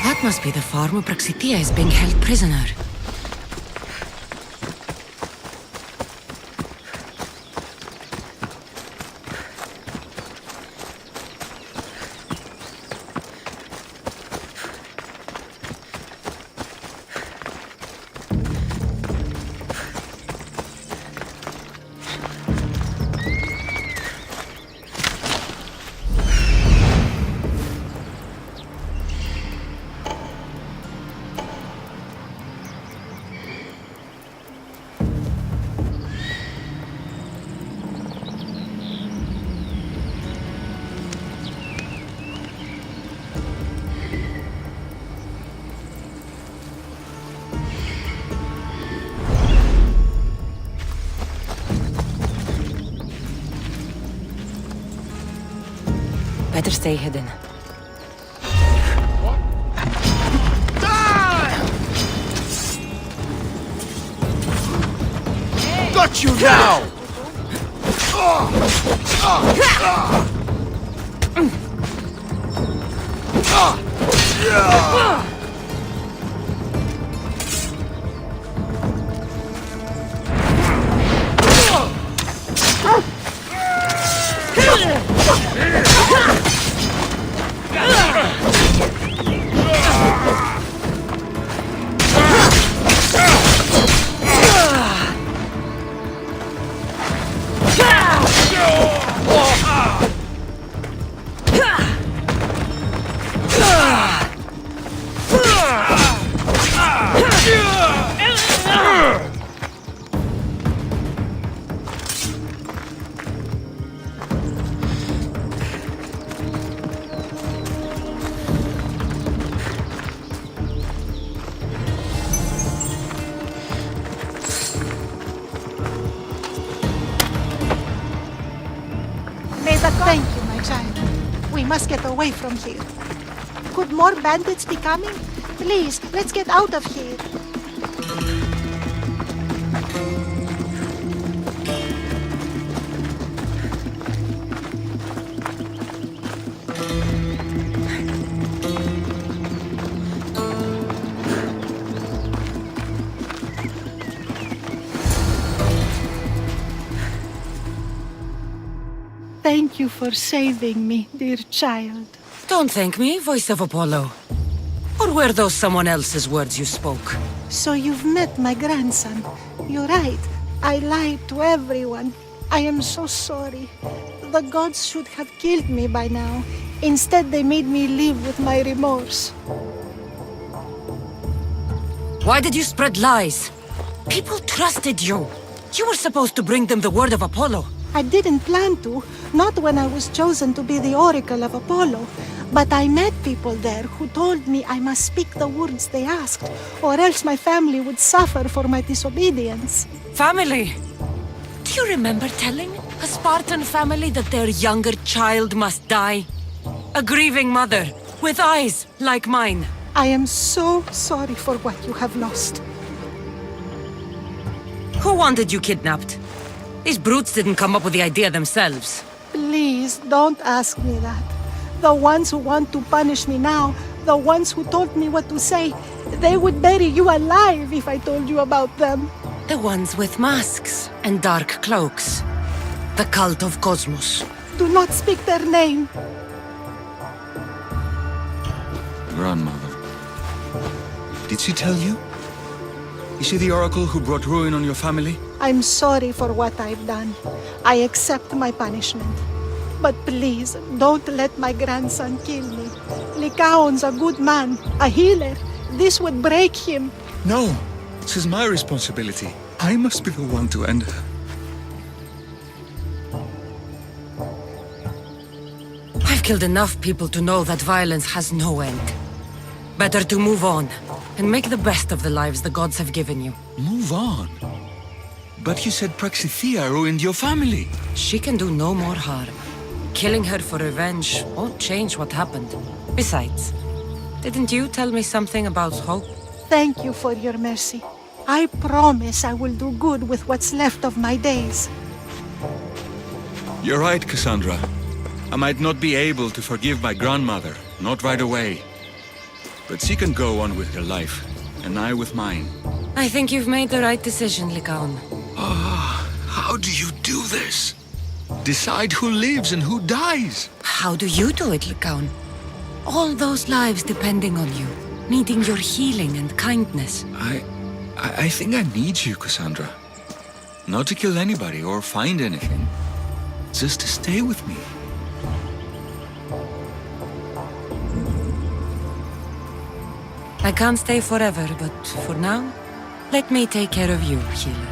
That must be the farm where Praxitia is being held prisoner. Better stay hidden. Got you now! Thank you, my child. We must get away from here. Could more bandits be coming? Please, let's get out of here. Thank you for saving me, dear child. Don't thank me, voice of Apollo. Or were those someone else's words you spoke? So you've met my grandson. You're right. I lied to everyone. I am so sorry. The gods should have killed me by now. Instead, they made me live with my remorse. Why did you spread lies? People trusted you. You were supposed to bring them the word of Apollo. I didn't plan to, not when I was chosen to be the oracle of Apollo. But I met people there who told me I must speak the words they asked, or else my family would suffer for my disobedience. Family? Do you remember telling a Spartan family that their younger child must die? A grieving mother, with eyes like mine. I am so sorry for what you have lost. Who wanted you kidnapped? These brutes didn't come up with the idea themselves. Please, don't ask me that. The ones who want to punish me now, the ones who told me what to say, they would bury you alive if I told you about them. The ones with masks and dark cloaks. The cult of Cosmos. Do not speak their name. Grandmother. Did she tell you? Is she the oracle who brought ruin on your family? I'm sorry for what I've done. I accept my punishment. But please, don't let my grandson kill me. Lycaon's a good man, a healer. This would break him. No, this is my responsibility. I must be the one to end her. I've killed enough people to know that violence has no end. Better to move on, and make the best of the lives the gods have given you. Move on? But you said Praxithea ruined your family. She can do no more harm. Killing her for revenge won't change what happened. Besides, didn't you tell me something about hope? Thank you for your mercy. I promise I will do good with what's left of my days. You're right, Cassandra. I might not be able to forgive my grandmother, not right away. But she can go on with her life, and I with mine. I think you've made the right decision, Lycaon. How do you do this? Decide who lives and who dies? How do you do it, Lycaon? All those lives depending on you, needing your healing and kindness. I think I need you, Cassandra. Not to kill anybody or find anything. Just to stay with me. I can't stay forever, but for now, let me take care of you, healer.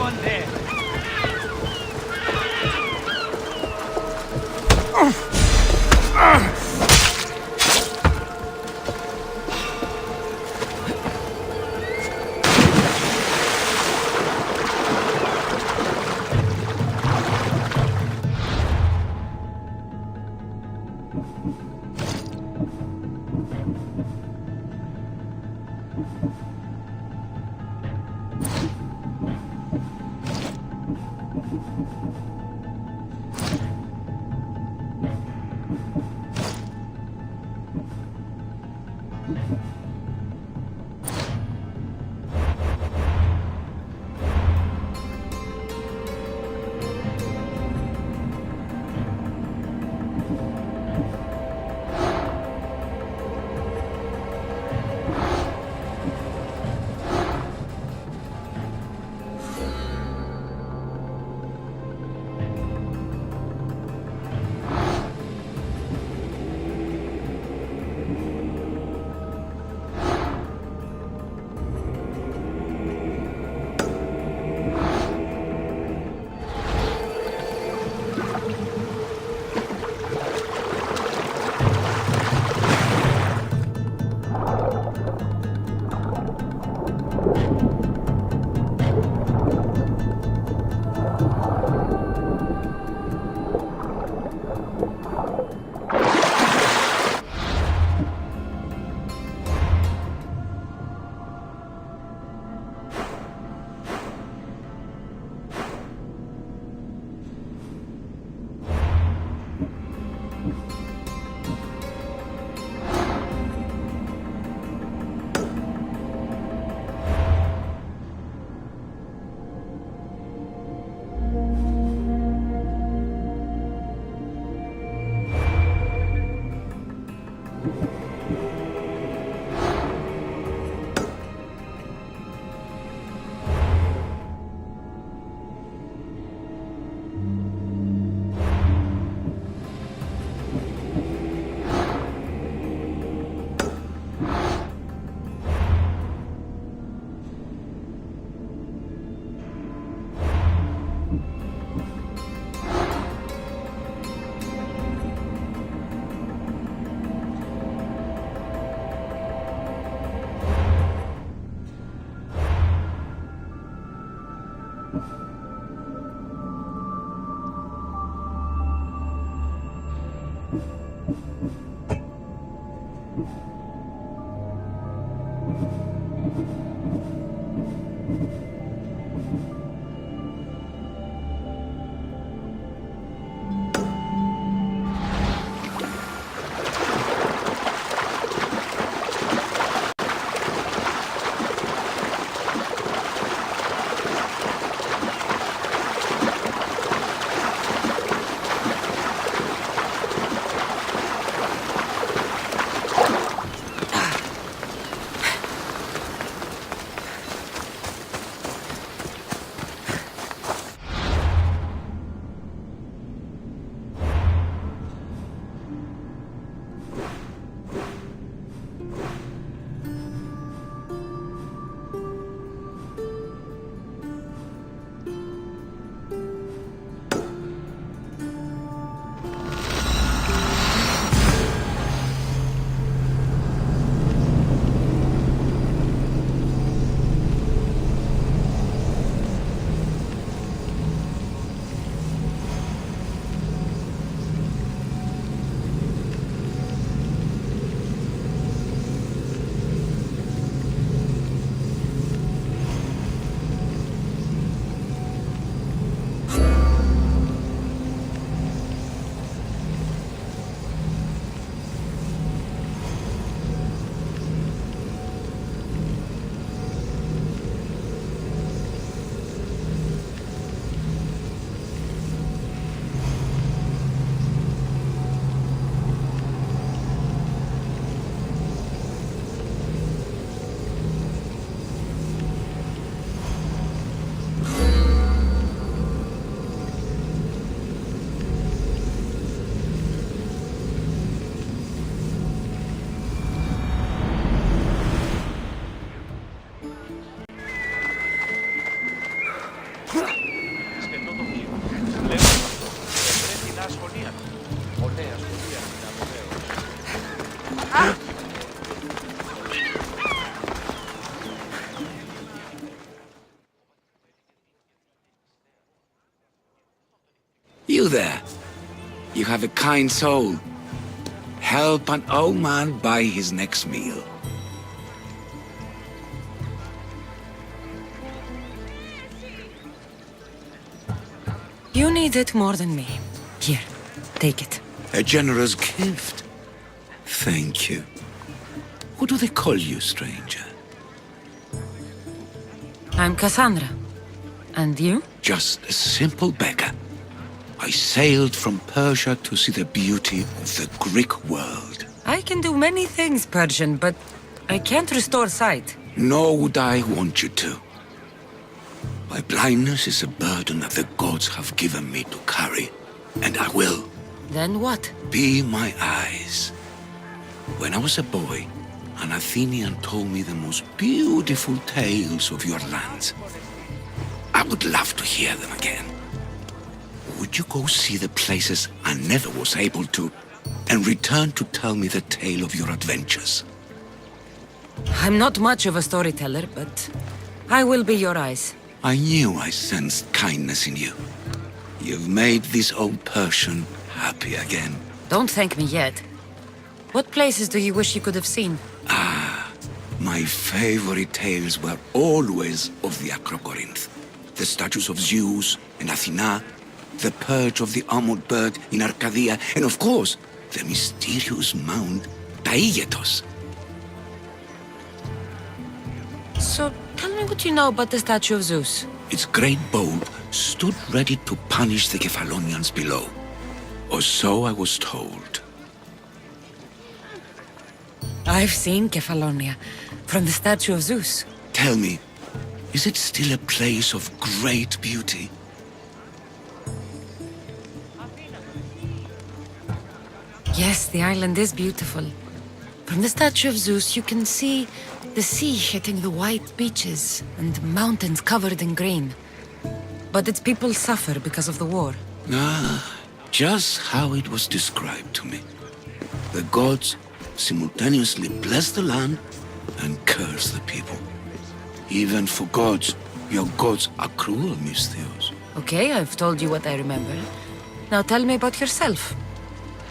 one there. You there. You have a kind soul. Help an old man buy his next meal. You need it more than me. Here, take it. A generous gift. Thank you. What do they call you, stranger? I'm Cassandra. And you? Just a simple beggar. I sailed from Persia to see the beauty of the Greek world. I can do many things, Persian, but I can't restore sight. Nor would I want you to. My blindness is a burden that the gods have given me to carry, and I will. Then what? Be my eyes. When I was a boy, an Athenian told me the most beautiful tales of your lands. I would love to hear them again. Would you go see the places I never was able to, and return to tell me the tale of your adventures? I'm not much of a storyteller, but I will be your eyes. I knew I sensed kindness in you. You've made this old Persian happy again. Don't thank me yet. What places do you wish you could have seen? My favorite tales were always of the Acrocorinth. The statues of Zeus and Athena, the perch of the armored bird in Arcadia, and of course, the mysterious Mount Taigetos. So, tell me what you know about the statue of Zeus. Its great bow stood ready to punish the Kephalonians below. Or so I was told. I've seen Kephallonia, from the statue of Zeus. Tell me, is it still a place of great beauty? Yes, the island is beautiful. From the statue of Zeus, you can see the sea hitting the white beaches and mountains covered in green. But its people suffer because of the war. Just how it was described to me. The gods simultaneously bless the land and curse the people. Even for gods, your gods are cruel, Misthios. Okay, I've told you what I remember. Now tell me about yourself.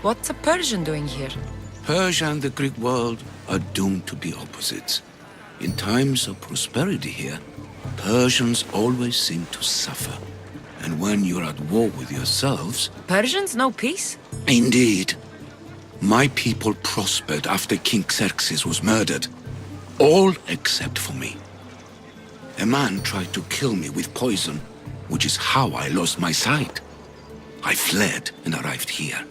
What's a Persian doing here? Persia and the Greek world are doomed to be opposites. In times of prosperity here, Persians always seem to suffer. And when you're at war with yourselves... Persians know peace? Indeed. My people prospered after King Xerxes was murdered. All except for me. A man tried to kill me with poison, which is how I lost my sight. I fled and arrived here.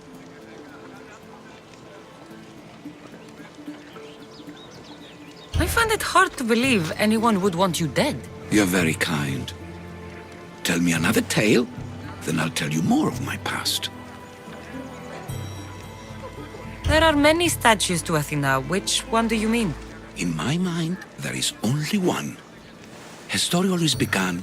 I find it hard to believe anyone would want you dead. You're very kind. Tell me another tale, then I'll tell you more of my past. There are many statues to Athena. Which one do you mean? In my mind, there is only one. Her story always began.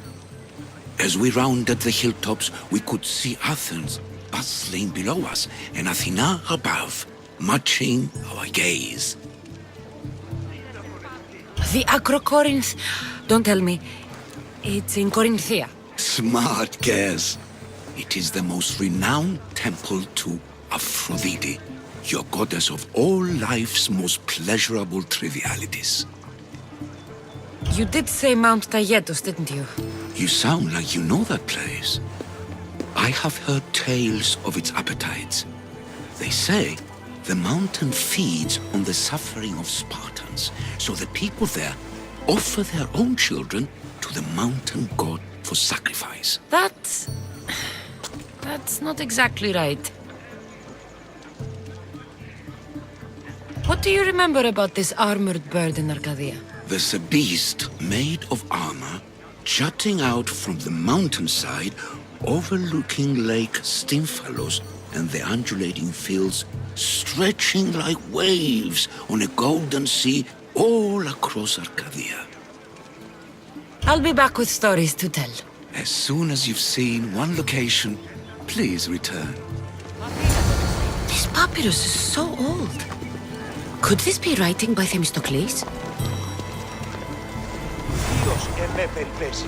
As we rounded the hilltops, we could see Athens bustling below us, and Athena above, matching our gaze. The Acrocorinth. Don't tell me. It's in Corinthia. Smart guess. It is the most renowned temple to Aphrodite, your goddess of all life's most pleasurable trivialities. You did say Mount Taigetos, didn't you? You sound like you know that place. I have heard tales of its appetites. They say the mountain feeds on the suffering of Spartans, so the people there offer their own children to the mountain god for sacrifice. That's not exactly right. What do you remember about this armored bird in Arcadia? There's a beast made of armor jutting out from the mountainside, overlooking Lake Stymphalos and the undulating fields stretching like waves on a golden sea all across Arcadia. I'll be back with stories to tell. As soon as you've seen one location, please return. This papyrus is so old. Could this be writing by Themistocles? Dios με περιπέσει.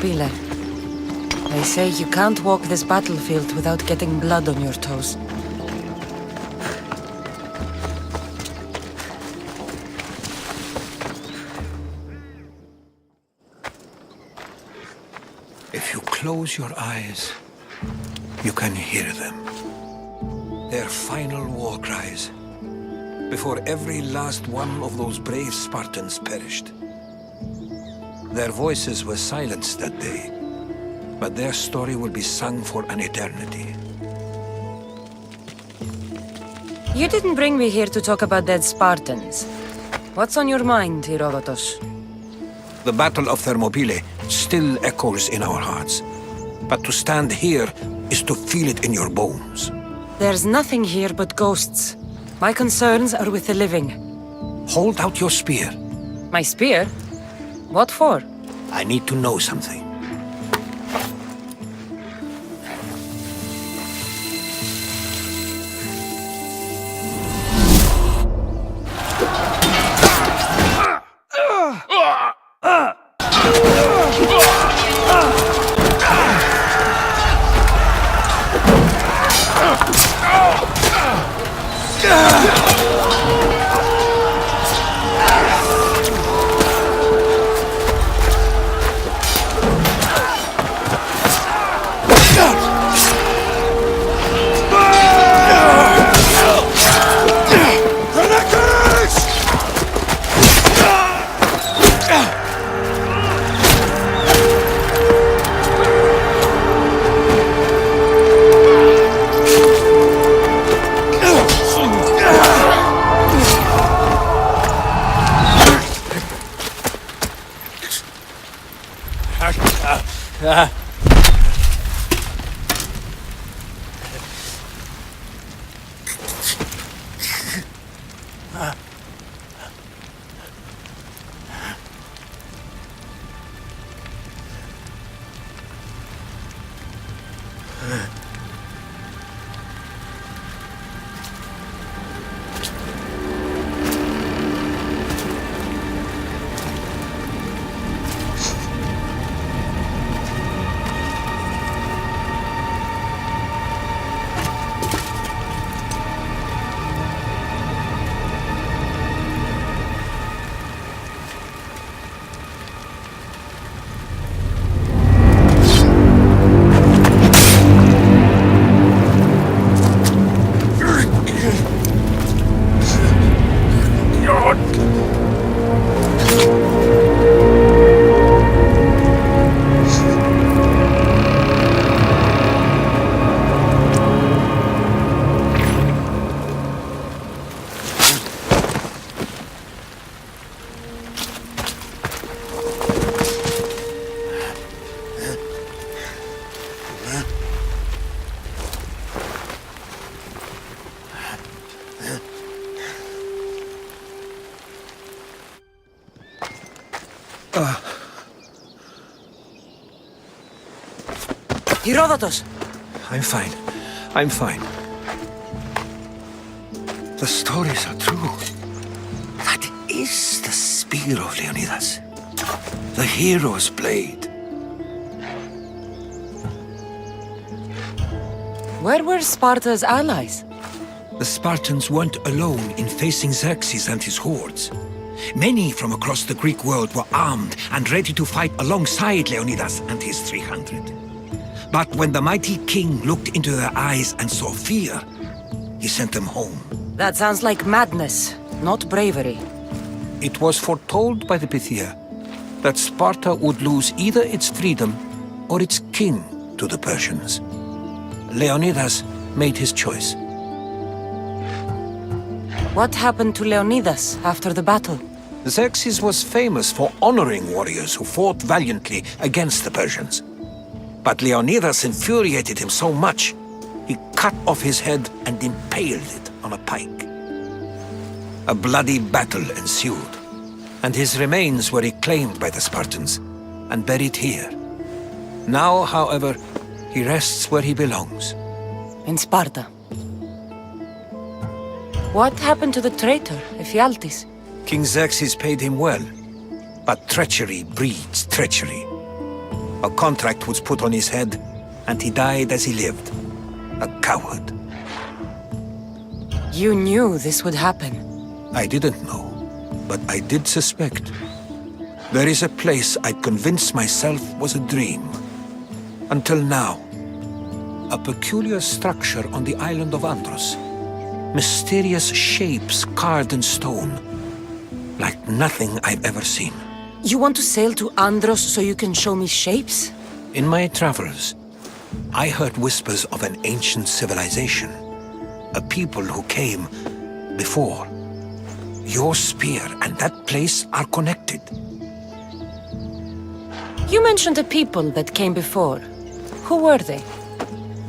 Thermopylae. They say you can't walk this battlefield without getting blood on your toes. If you close your eyes, you can hear them. Their final war cries, before every last one of those brave Spartans perished. Their voices were silenced that day, but their story will be sung for an eternity. You didn't bring me here to talk about dead Spartans. What's on your mind, Herodotus? The Battle of Thermopylae still echoes in our hearts, but to stand here is to feel it in your bones. There's nothing here but ghosts. My concerns are with the living. Hold out your spear. My spear? What for? I need to know something. Herodotus! I'm fine. I'm fine. The stories are true. That is the spear of Leonidas. The hero's blade. Where were Sparta's allies? The Spartans weren't alone in facing Xerxes and his hordes. Many from across the Greek world were armed and ready to fight alongside Leonidas and his 300. But when the mighty king looked into their eyes and saw fear, he sent them home. That sounds like madness, not bravery. It was foretold by the Pythia that Sparta would lose either its freedom or its king to the Persians. Leonidas made his choice. What happened to Leonidas after the battle? Xerxes was famous for honoring warriors who fought valiantly against the Persians. But Leonidas infuriated him so much, he cut off his head and impaled it on a pike. A bloody battle ensued, and his remains were reclaimed by the Spartans and buried here. Now, however, he rests where he belongs. In Sparta. What happened to the traitor, Ephialtes? King Xerxes paid him well, but treachery breeds treachery. A contract was put on his head, and he died as he lived. A coward. You knew this would happen. I didn't know, but I did suspect. There is a place I'd convinced myself was a dream. Until now. A peculiar structure on the island of Andros. Mysterious shapes carved in stone. Like nothing I've ever seen. You want to sail to Andros so you can show me shapes? In my travels, I heard whispers of an ancient civilization. A people who came before. Your spear and that place are connected. You mentioned a people that came before. Who were they?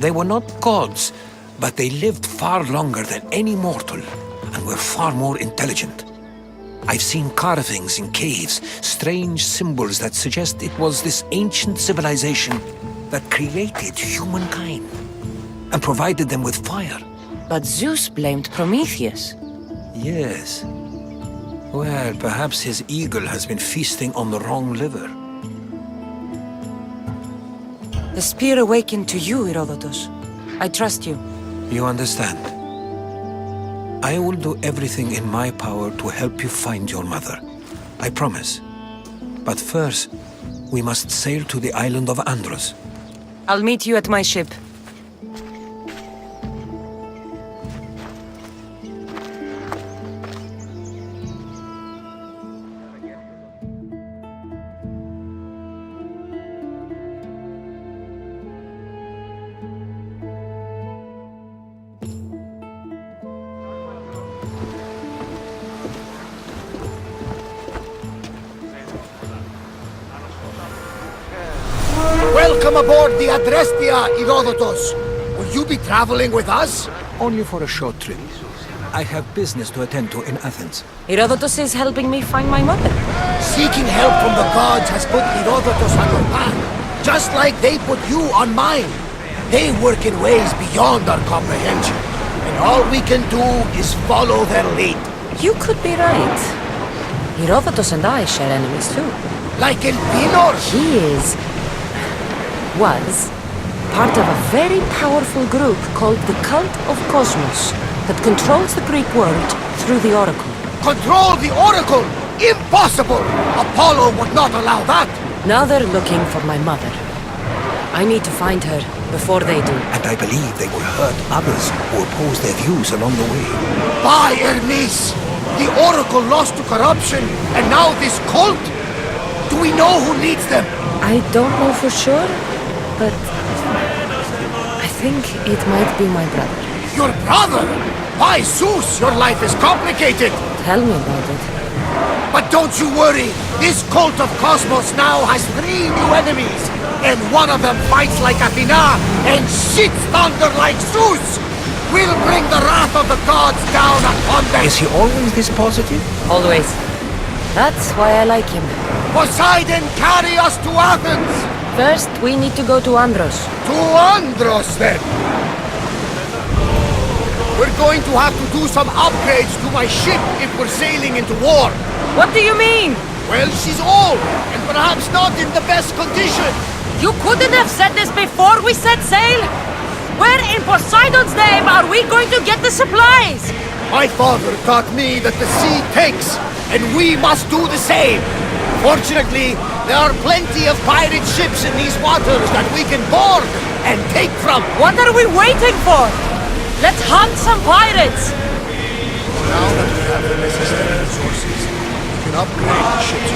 They were not gods, but they lived far longer than any mortal, and were far more intelligent. I've seen carvings in caves, strange symbols that suggest it was this ancient civilization that created humankind, and provided them with fire. But Zeus blamed Prometheus. Yes. Well, perhaps his eagle has been feasting on the wrong liver. The spear awakened to you, Herodotus. I trust you. You understand. I will do everything in my power to help you find your mother. I promise. But first, we must sail to the island of Andros. I'll meet you at my ship. Welcome aboard the Adrestia, Herodotus. Will you be traveling with us? Only for a short trip. I have business to attend to in Athens. Herodotus is helping me find my mother. Seeking help from the gods has put Herodotus on your path, just like they put you on mine. They work in ways beyond our comprehension, and all we can do is follow their lead. You could be right. Herodotus and I share enemies too. Like Elpinor. He was part of a very powerful group called the Cult of Cosmos that controls the Greek world through the Oracle. Control the Oracle! Impossible! Apollo would not allow that! Now they're looking for my mother. I need to find her before they do. And I believe they will hurt others who oppose their views along the way. By Hermes! The Oracle lost to corruption, and now this cult? Do we know who leads them? I don't know for sure, but I think it might be my brother. Your brother? By Zeus, your life is complicated! Tell me about it. But don't you worry, this cult of Cosmos now has 3 new enemies, and one of them fights like Athena and shits thunder like Zeus! We'll bring the wrath of the gods down upon them! Is he always this positive? Always. That's why I like him. Poseidon, carry us to Athens! First, we need to go to Andros. To Andros, then! We're going to have to do some upgrades to my ship if we're sailing into war. What do you mean? Well, she's old, and perhaps not in the best condition. You couldn't have said this before we set sail? Where in Poseidon's name are we going to get the supplies? My father taught me that the sea takes, and we must do the same. Fortunately, there are plenty of pirate ships in these waters that we can board and take from. What are we waiting for? Let's hunt some pirates! Now that we have the necessary resources, we can upgrade the ship's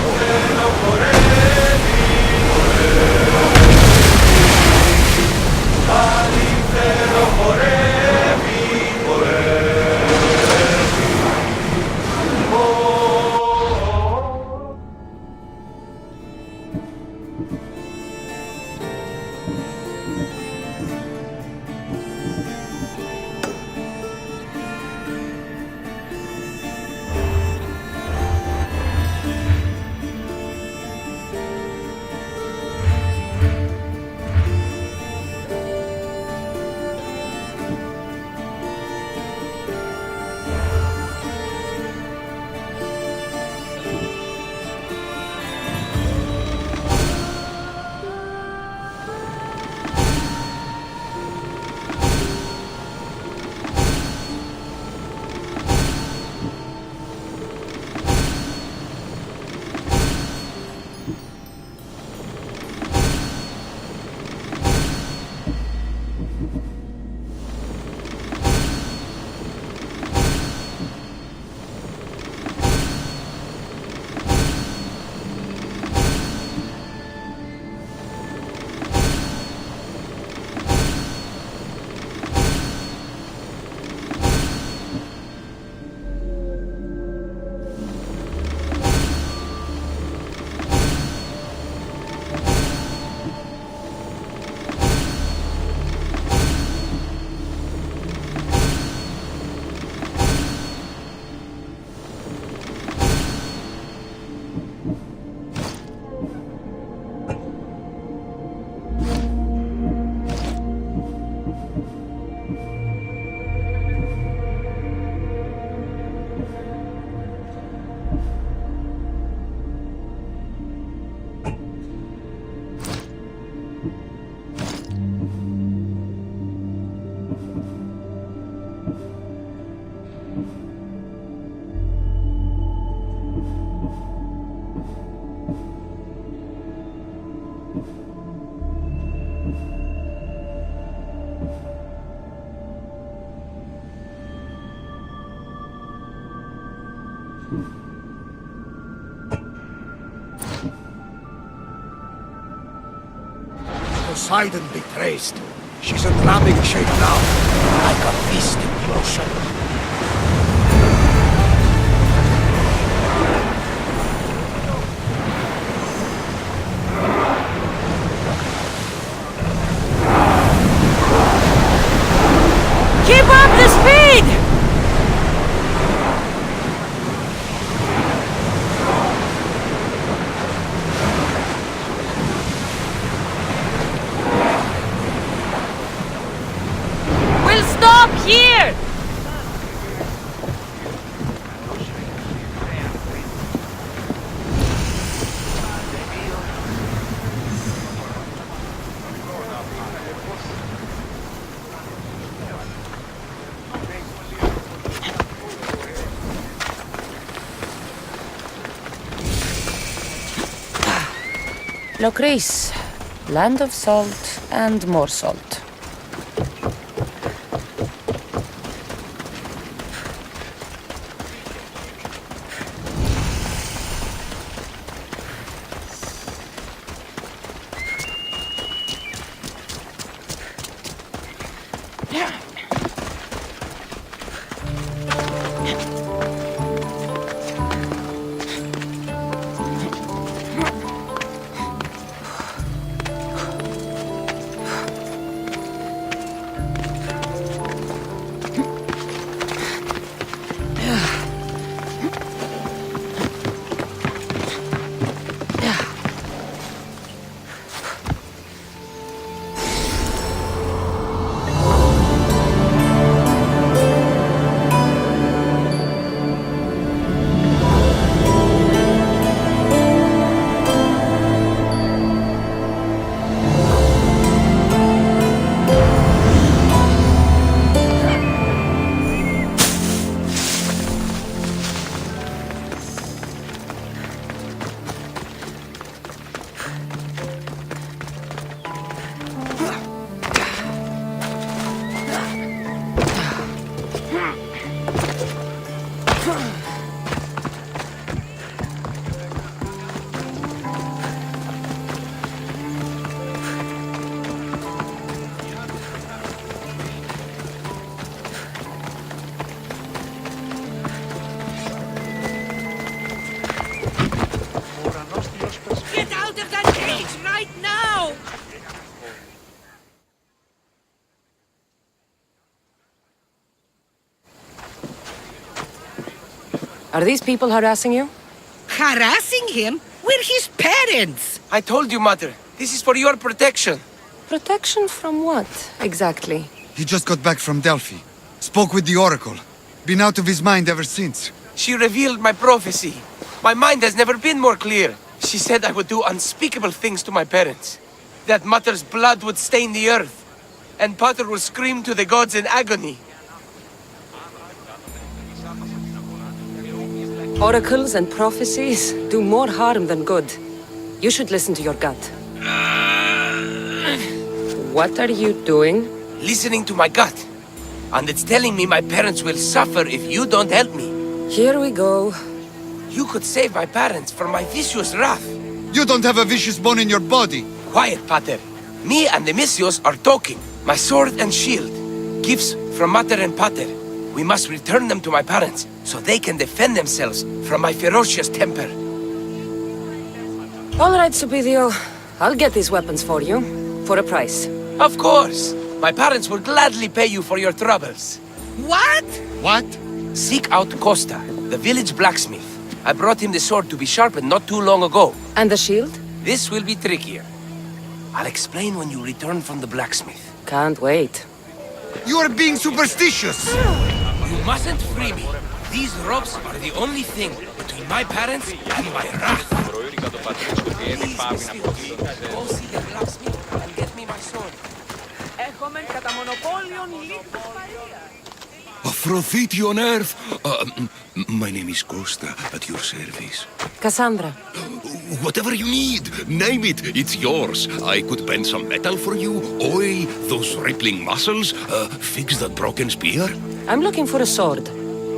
Poseidon be praised. She's in lambing shape now, like a beast in the ocean. Keep up the speed! We'll stop here! Locris, land of salt and more salt. Get out of that cage right now! Are these people harassing you? Harassing him? We're his parents! I told you, Mother. This is for your protection. Protection from what, exactly? He just got back from Delphi. Spoke with the Oracle. Been out of his mind ever since. She revealed my prophecy. My mind has never been more clear. She said I would do unspeakable things to my parents. That Mother's blood would stain the earth. And Pater will scream to the gods in agony. Oracles and prophecies do more harm than good. You should listen to your gut. What are you doing? Listening to my gut. And it's telling me my parents will suffer if you don't help me. Here we go. You could save my parents from my vicious wrath. You don't have a vicious bone in your body. Quiet, Pater. Me and the Messios are talking. My sword and shield. Gifts from Mater and Pater. We must return them to my parents, so they can defend themselves from my ferocious temper. All right, Supidio. I'll get these weapons for you. For a price. Of course! My parents will gladly pay you for your troubles. What? What? Seek out Costa, the village blacksmith. I brought him the sword to be sharpened not too long ago. And the shield? This will be trickier. I'll explain when you return from the blacksmith. Can't wait. You are being superstitious! You mustn't free me. These ropes are the only thing between my parents and my wrath. Please, Messios, go see the blacksmith and get me my sword. Aphrodite on earth! My name is Costa, at your service. Cassandra. Whatever you need, name it, it's yours. I could bend some metal for you, oil those rippling muscles, fix that broken spear. I'm looking for a sword.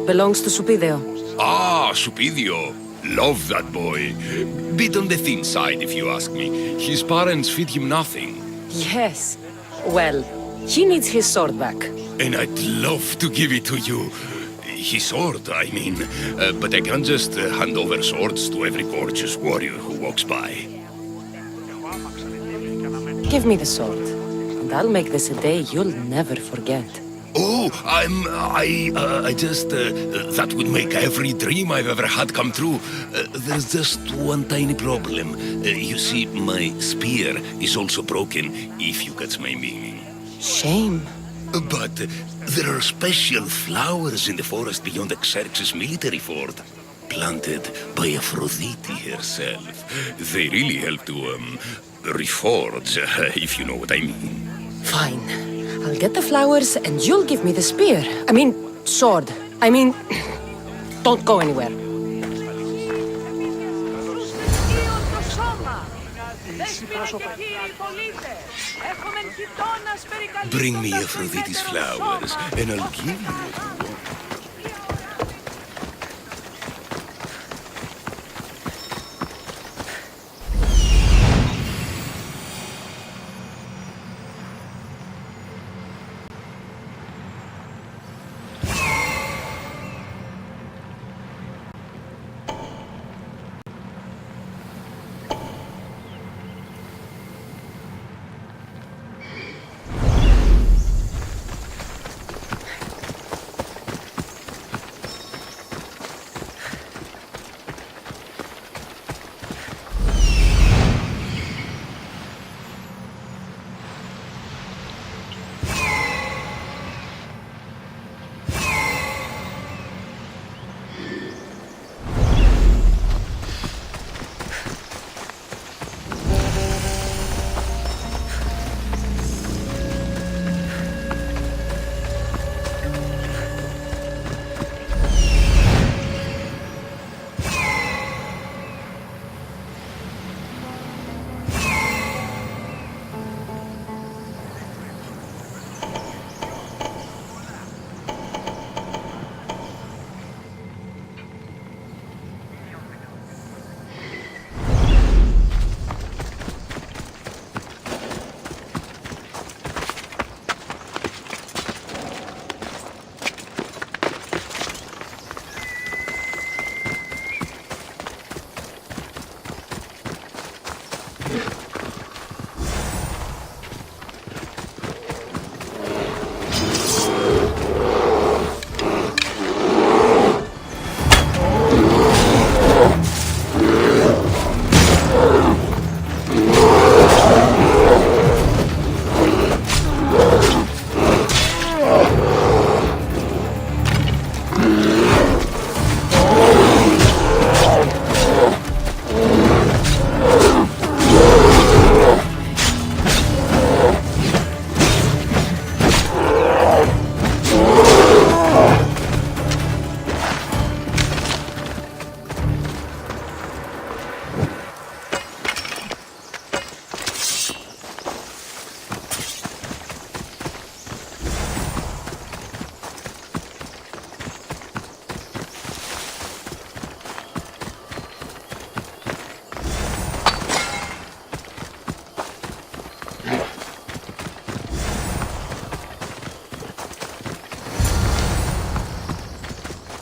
Belongs to Supidio. Ah, Supidio. Love that boy. Bit on the thin side, if you ask me. His parents feed him nothing. Yes. Well, he needs his sword back. And I'd love to give it to you. His sword, I mean. But I can't just hand over swords to every gorgeous warrior who walks by. Give me the sword, and I'll make this a day you'll never forget. Oh, that would make every dream I've ever had come true. There's just one tiny problem. You see, my spear is also broken, if you get my meaning. Shame. But there are special flowers in the forest beyond Xerxes' military fort, planted by Aphrodite herself. They really help to, reforge, if you know what I mean. Fine. I'll get the flowers, and you'll give me the spear. I mean, sword. I mean, don't go anywhere. Bring me Aphrodite's flowers, and I'll give you what you want.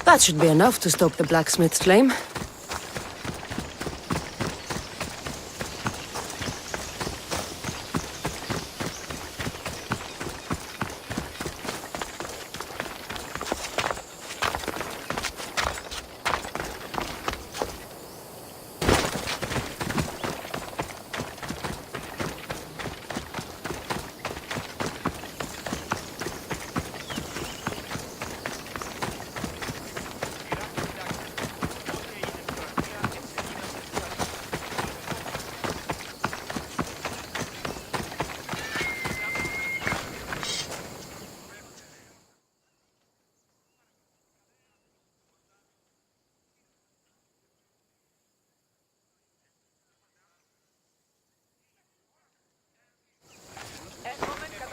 That should be enough to stoke the blacksmith's flame.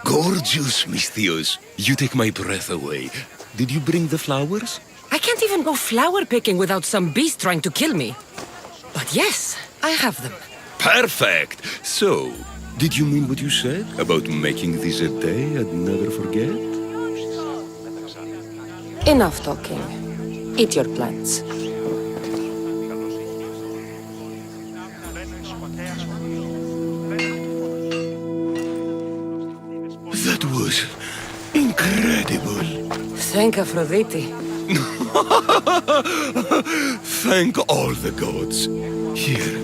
Gorgeous, Miss Theos. You take my breath away. Did you bring the flowers? I can't even go flower picking without some beast trying to kill me. But yes, I have them. Perfect! So, Did you mean what you said about making this a day I'd never forget? Enough talking. Eat your plants. That was incredible. Thank Aphrodite. Thank all the gods. Here,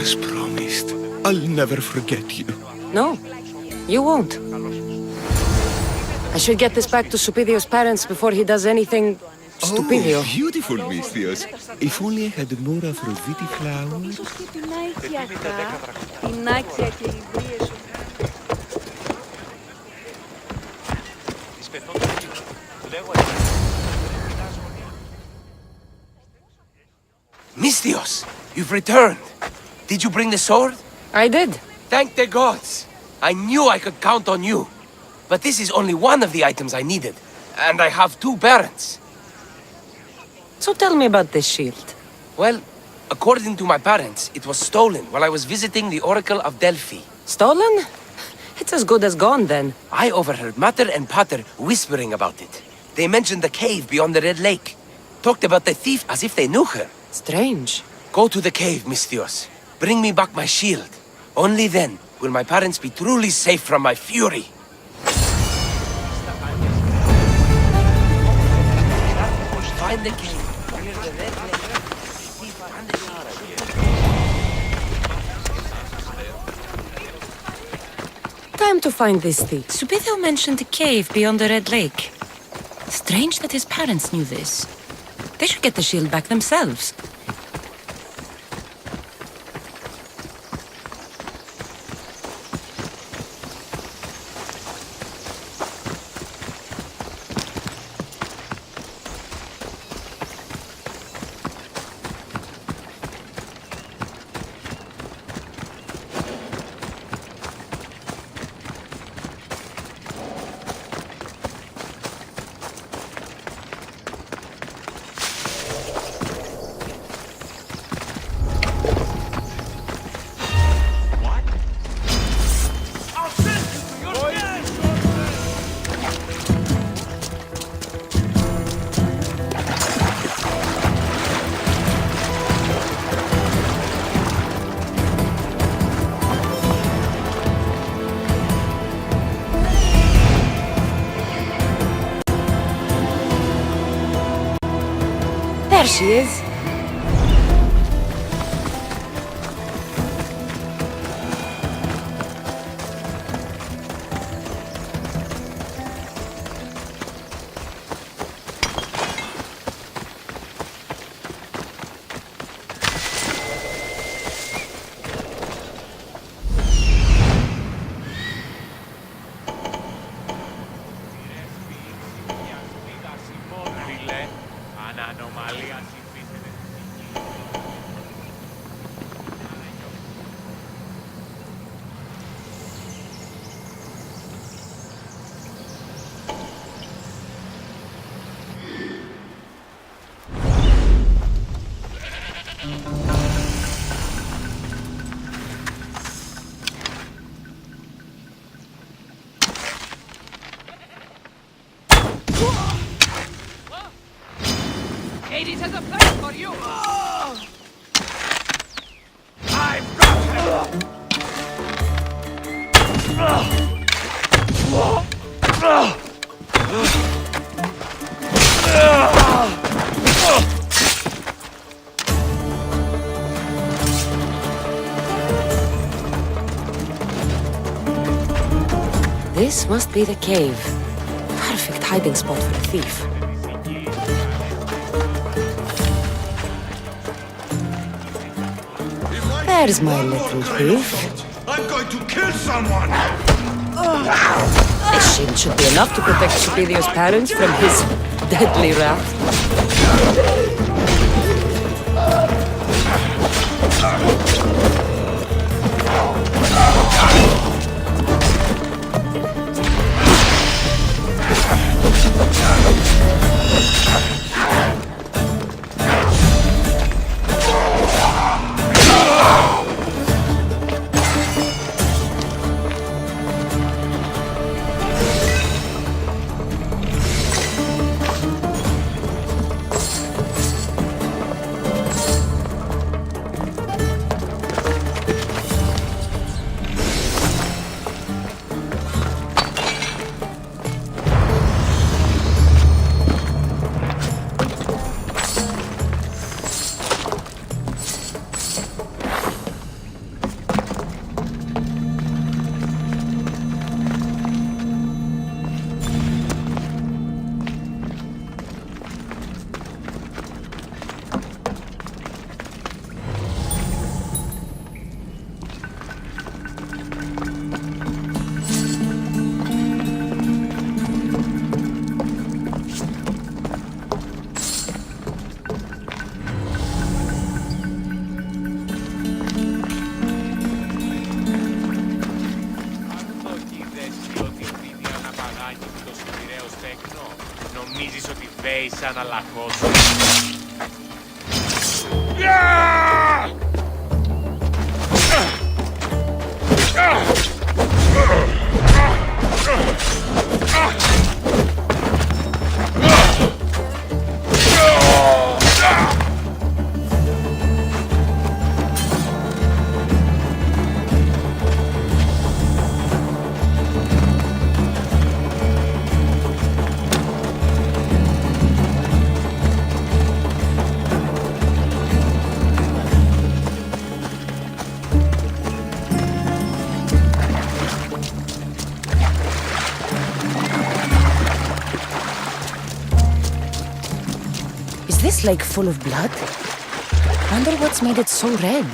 as promised, I'll never forget you. No, you won't. I should get this back to Supidio's parents before he does anything stupidio. Oh, beautiful, Misthios. If only I had more Aphrodite flowers. Misthios, you've returned. Did you bring the sword? I did. Thank the gods. I knew I could count on you. But this is only one of the items I needed. And I have 2 parents. So tell me about this shield. Well, according to my parents, it was stolen while I was visiting the Oracle of Delphi. Stolen? It's as good as gone then. I overheard Mater and Pater whispering about it. They mentioned the cave beyond the Red Lake. Talked about the thief as if they knew her. Strange. Go to the cave, Misthios. Bring me back my shield. Only then will my parents be truly safe from my fury. Find the cave. Near the Red Lake. And the Time to find this thief. Supidio mentioned a cave beyond the Red Lake. Strange that his parents knew this. They should get the shield back themselves. There she is. Hades has a place for you! This must be the cave. Perfect hiding spot for a thief. There's my little thief. I'm going to kill someone! This shield should be enough to protect Supidio's parents from his deadly wrath. Sei σαν αλαχός. Is this lake full of blood? Wonder what's made it so red.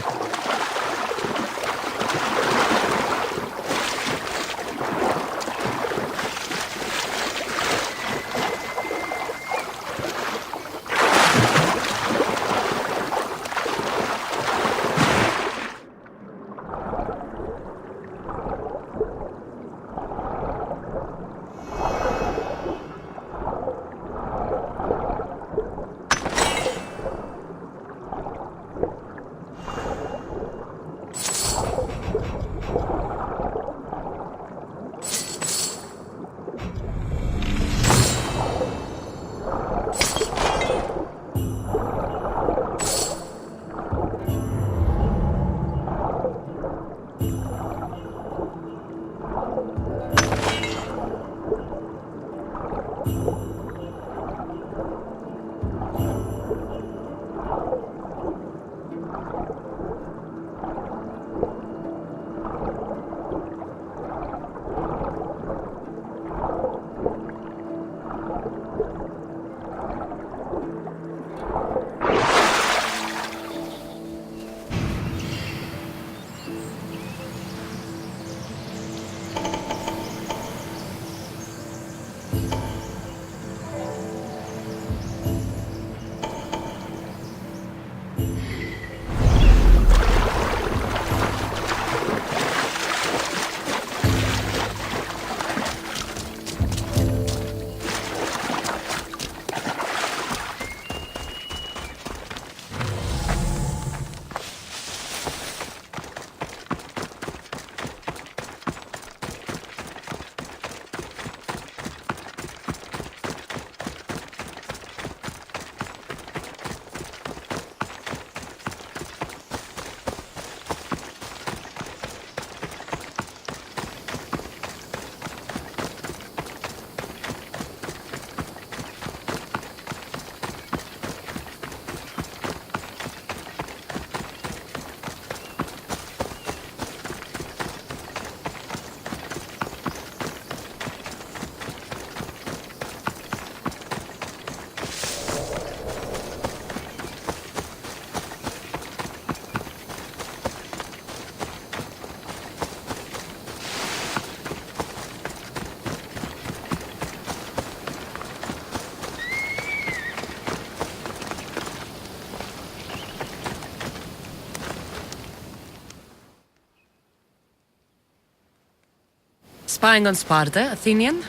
Spying on Sparta, Athenian?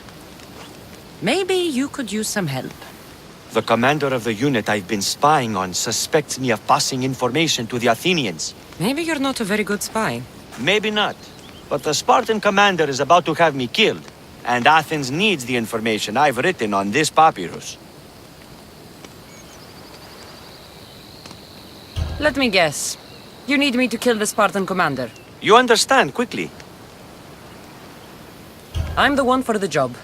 Maybe you could use some help. The commander of the unit I've been spying on suspects me of passing information to the Athenians. Maybe you're not a very good spy. Maybe not. But the Spartan commander is about to have me killed, and Athens needs the information I've written on this papyrus. Let me guess. You need me to kill the Spartan commander. You understand quickly. I'm the one for the job.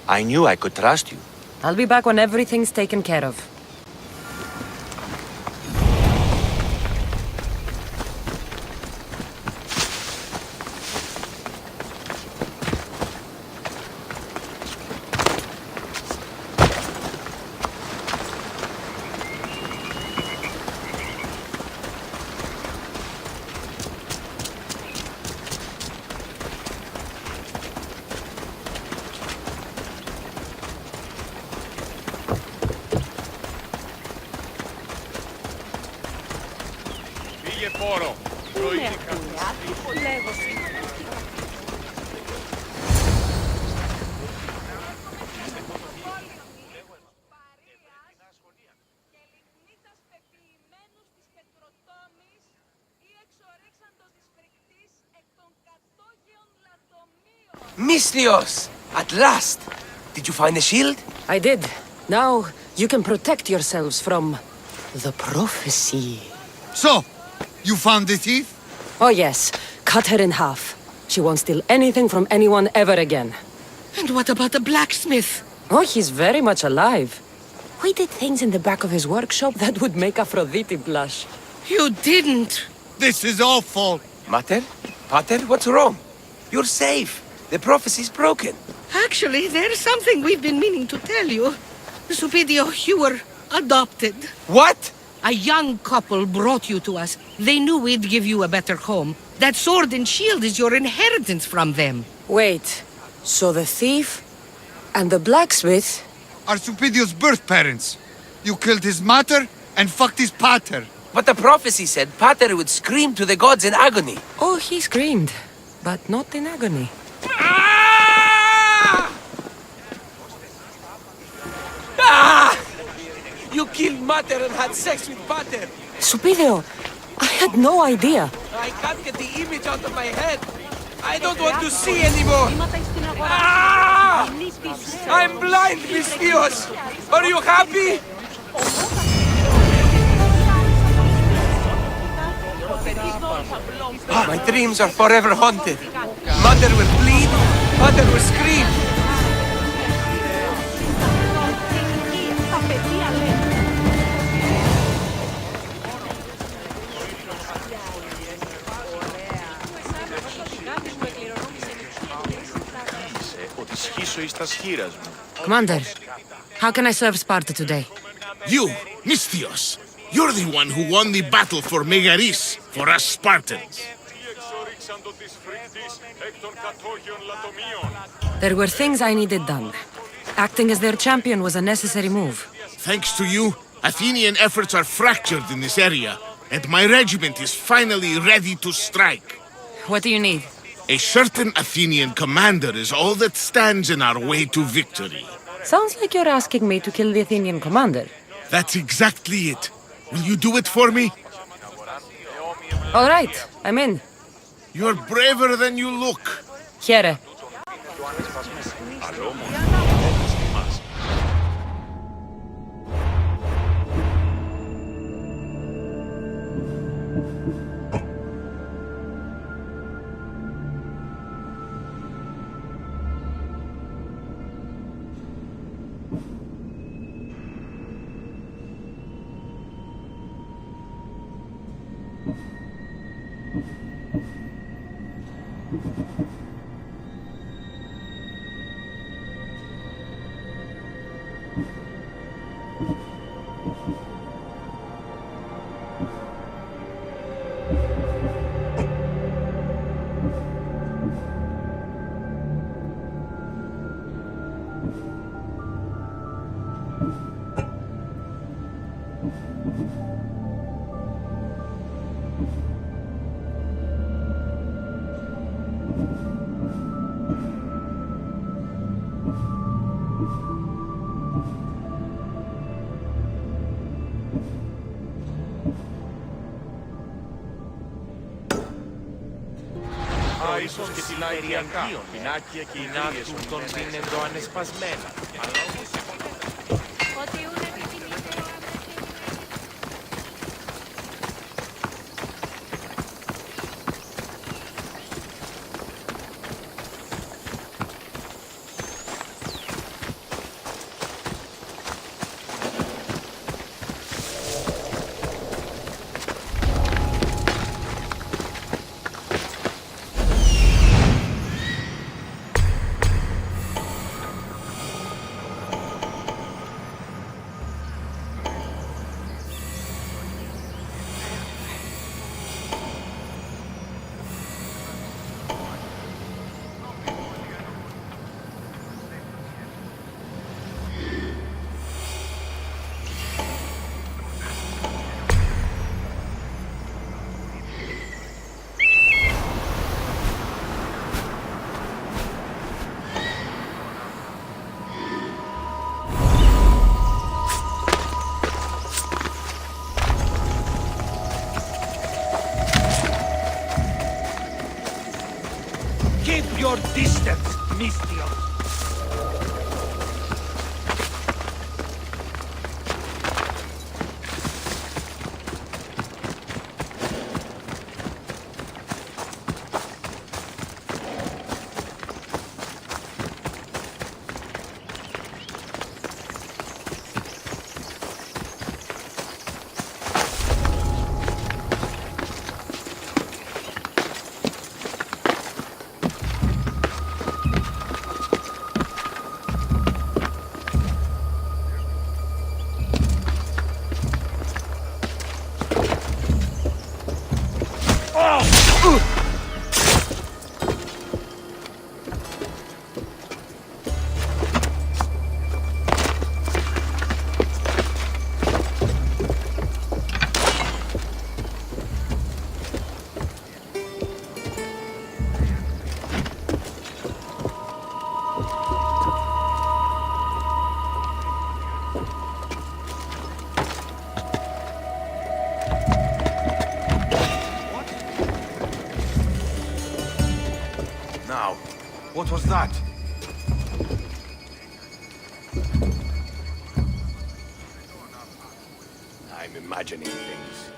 I knew I could trust you. I'll be back when everything's taken care of. Mystios! At last! Did you find the shield? I did. Now, you can protect yourselves from the prophecy. So, you found the thief? Oh yes, cut her in half. She won't steal anything from anyone ever again. And what about the blacksmith? Oh, he's very much alive. We did things in the back of his workshop that would make Aphrodite blush. You didn't. This is awful. Mater? Pater, what's wrong? You're safe. The prophecy's broken. Actually, there's something we've been meaning to tell you. Supidio, you were adopted. What? A young couple brought you to us. They knew we'd give you a better home. That sword and shield is your inheritance from them. Wait, so the thief and the blacksmith? Are Supidio's birth parents. You killed his mater and fucked his pater. But the prophecy said Pater would scream to the gods in agony. Oh, he screamed, but not in agony. Ah! Ah! You killed Mater and had sex with Pater. Supidio, I had no idea. I can't get the image out of my head. I don't want to see anymore. Ah! I'm blind, Mystios. Are you happy? My dreams are forever haunted. Mother will bleed, Pater will scream. Commander, how can I serve Sparta today? You, Mystios, you're the one who won the battle for Megaris, for us Spartans. There were things I needed done. Acting as their champion was a necessary move. Thanks to you, Athenian efforts are fractured in this area, and my regiment is finally ready to strike. What do you need? A certain Athenian commander is all that stands in our way to victory. Sounds like you're asking me to kill the Athenian commander. That's exactly it. Will you do it for me? All right, I'm in. You're braver than you look. Here. ίσως και την αεριακά, πινάκια και οι ναύτες των δίνεντο ανεσπασμένα. Keep your distance! Mistio. Now, what was that? I'm imagining things.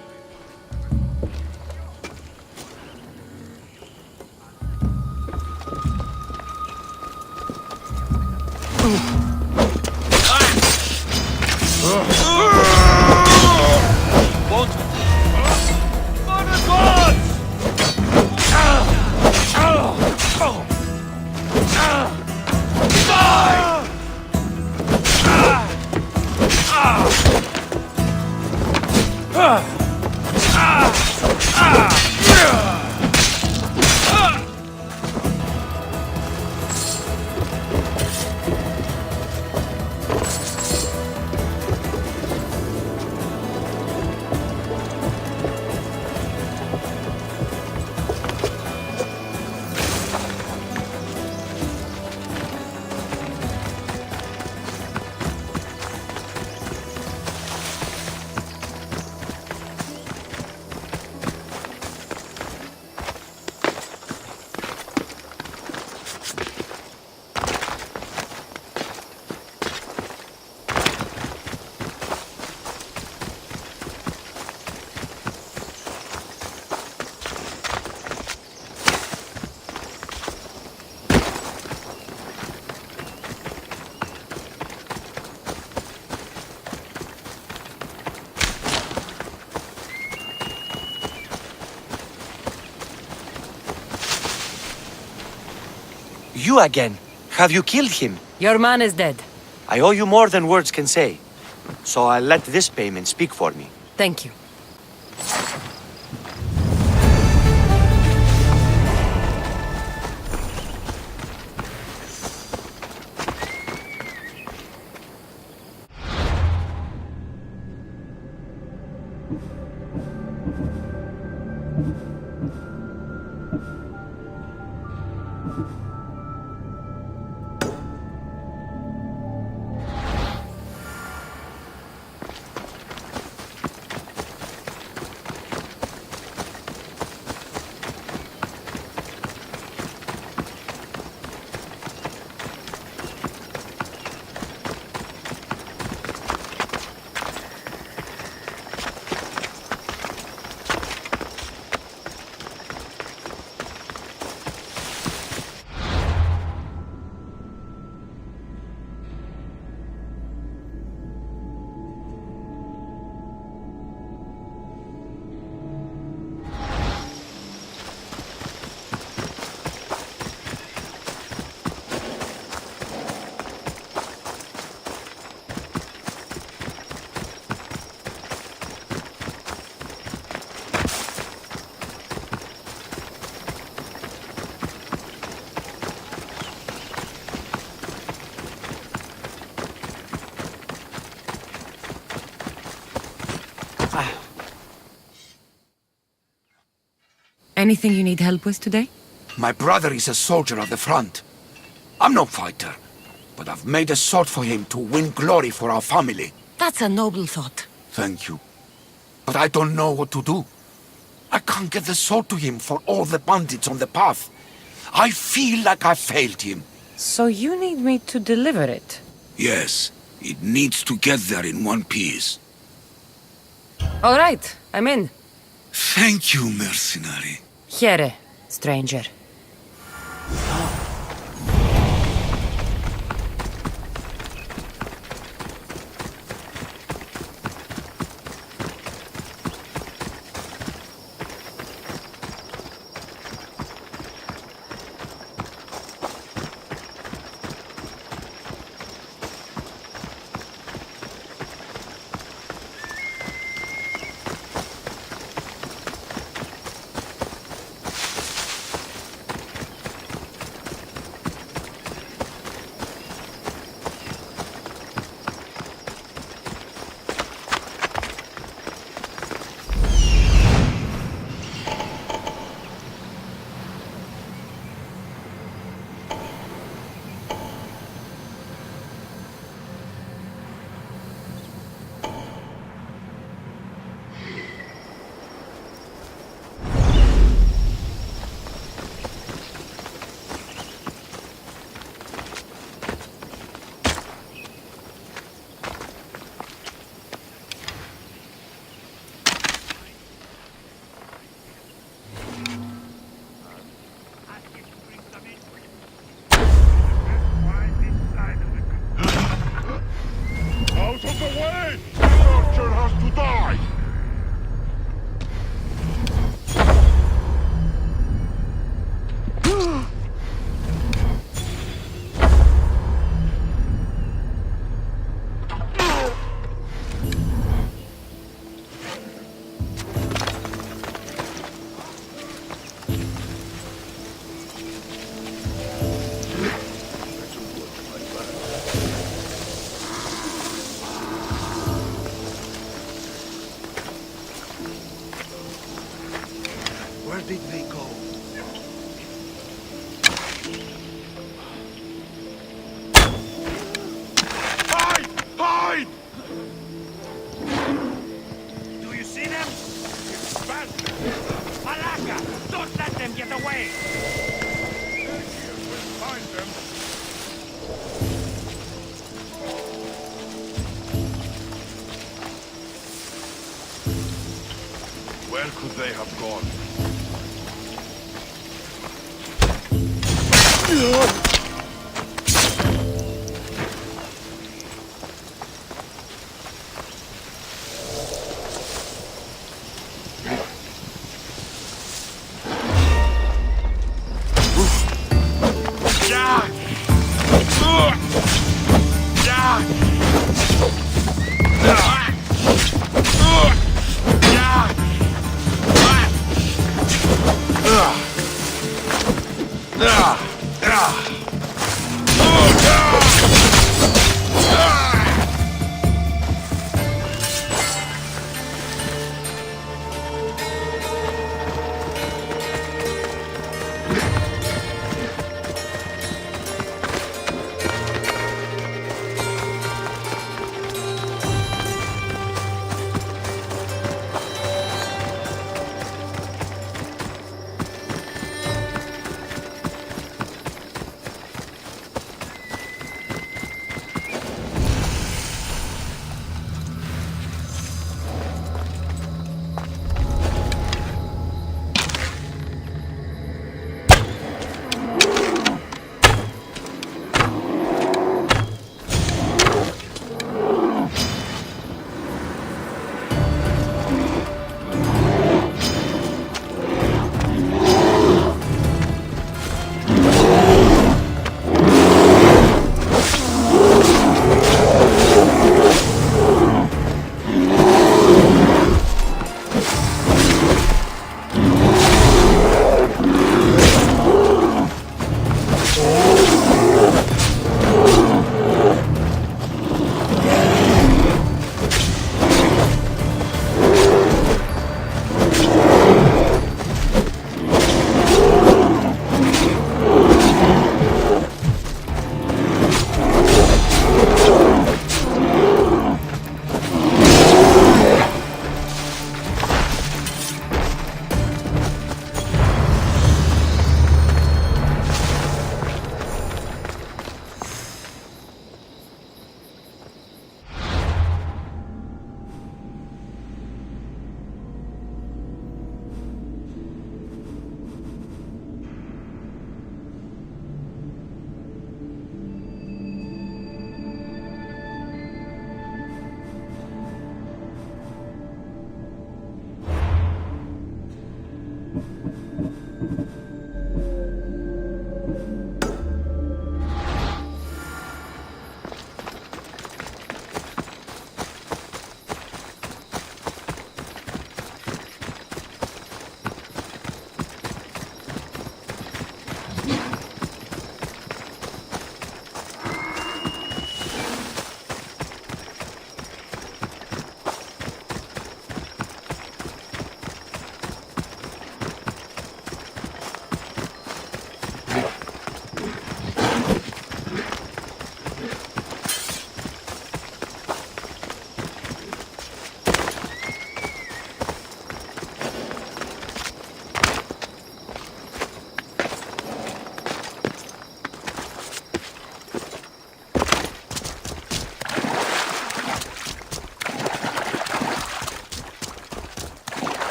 You again. Have you killed him? Your man is dead. I owe you more than words can say. So I'll let this payment speak for me. Thank you. Anything you need help with today? My brother is a soldier of the front. I'm no fighter, but I've made a sword for him to win glory for our family. That's a noble thought. Thank you. But I don't know what to do. I can't get the sword to him for all the bandits on the path. I feel like I failed him. So you need me to deliver it? Yes, it needs to get there in one piece. All right, I'm in. Thank you, mercenary. Here, stranger. Out of the way! The archer has to die! Where did they go? Hide! Hide! Do you see them? Bastards! Malaka! Don't let them get away! We'll find them. Where could they have gone?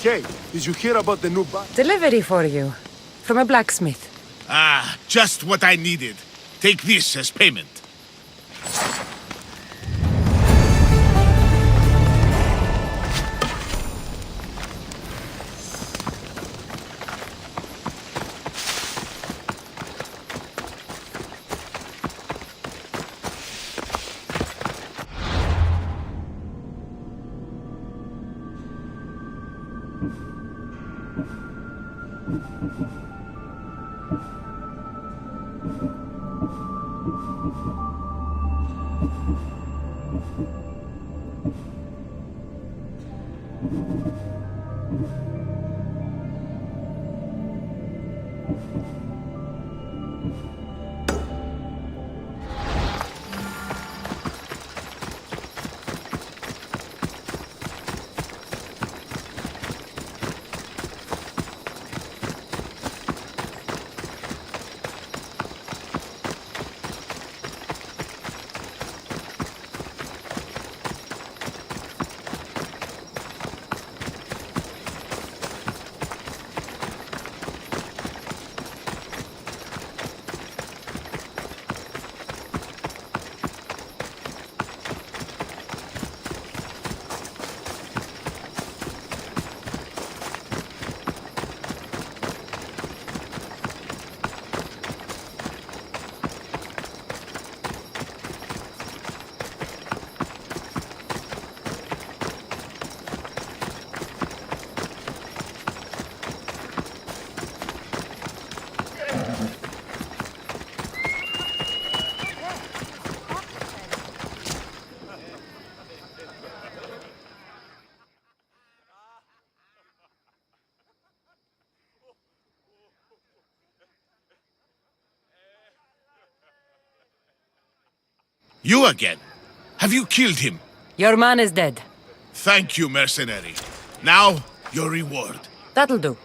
Kay, did you hear about the new bus? Delivery for you. From a blacksmith. Ah, just what I needed. Take this as payment. You again? Have you killed him? Your man is dead. Thank you, mercenary. Now, your reward. That'll do.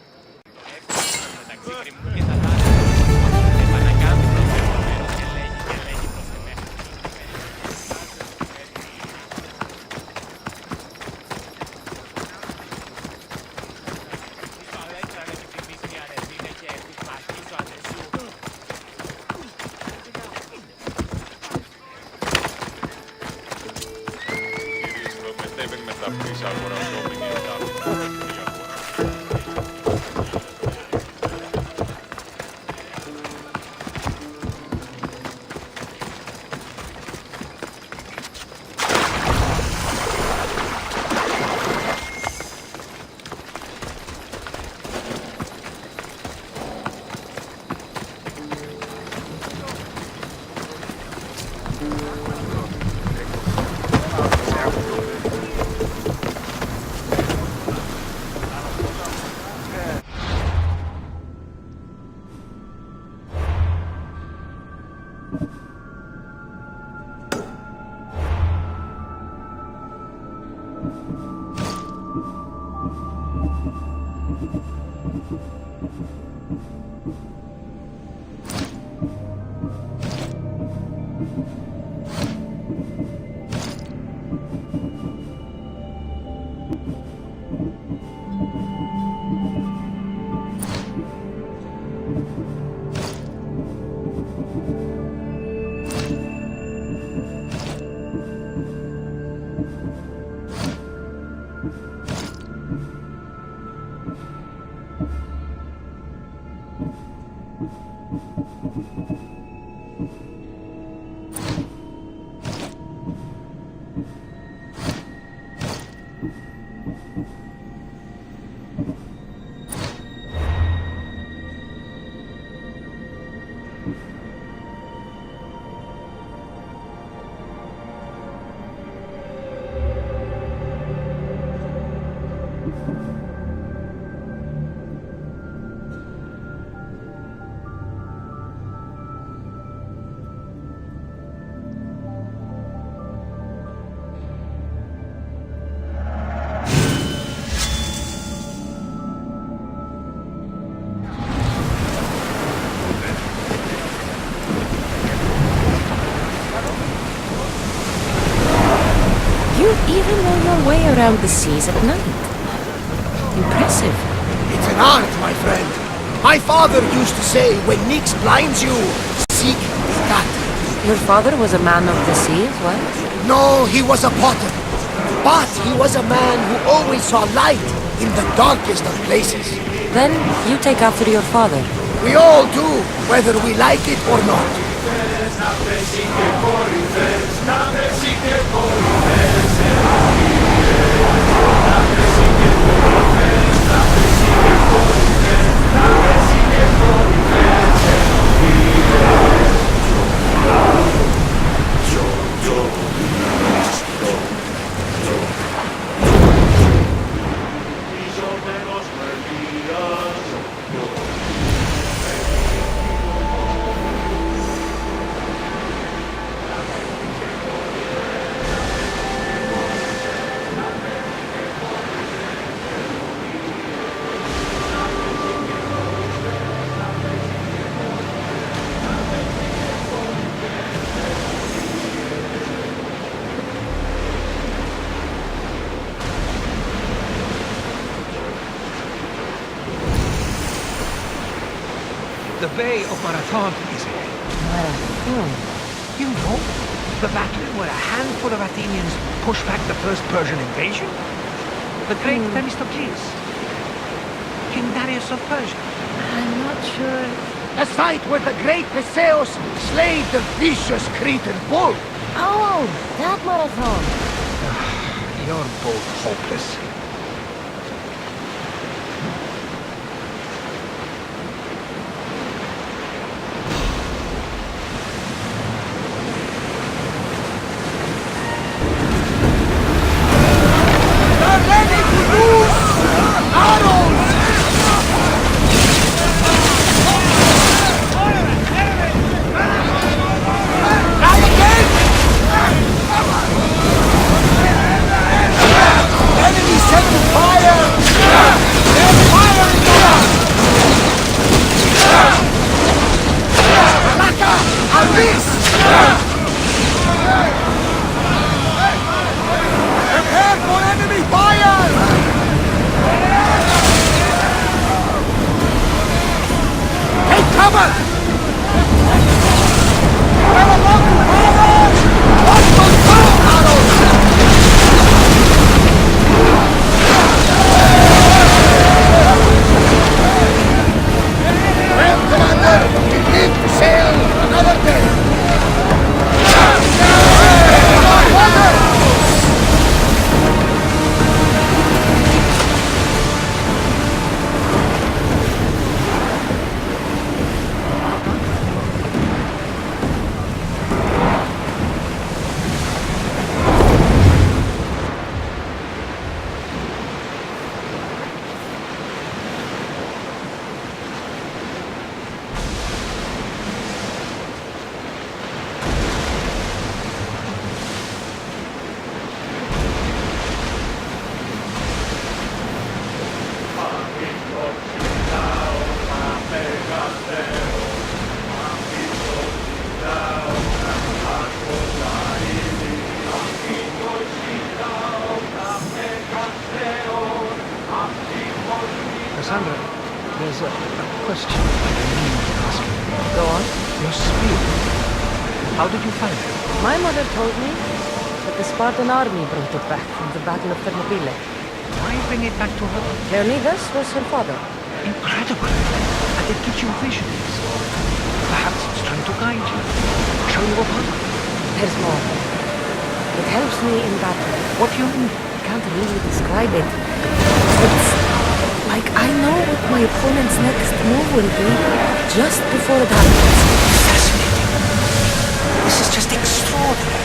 You even know your way around the seas at night. Impressive. It's an art, my friend. My father used to say, when Nyx blinds you, seek the cat. Your father was a man of the sea as well? No, he was a potter. But he was a man who always saw light in the darkest of places. Then you take after your father. We all do, whether we like it or not. The Bay of Marathon is here. Marathon? You know, the battle where a handful of Athenians pushed back the first Persian invasion? The great Themistocles, King Darius of Persia. I'm not sure. A site where the great Theseus slayed the vicious Cretan bull. Oh, that marathon. You're both hopeless. Cassandra, there's a question I need to ask you. Go on. Your spear. How did you find it? My mother told me that the Spartan army brought it back from the Battle of Thermopylae. Why bring it back to her? Leonidas was her father. Incredible. And it gives you visions. Perhaps it's trying to guide you. Show you a path. There's more. It helps me in battle. What do you mean? I can't really describe it. It's like I know what my opponent's next move will be just before it happens. Fascinating. This is just extraordinary.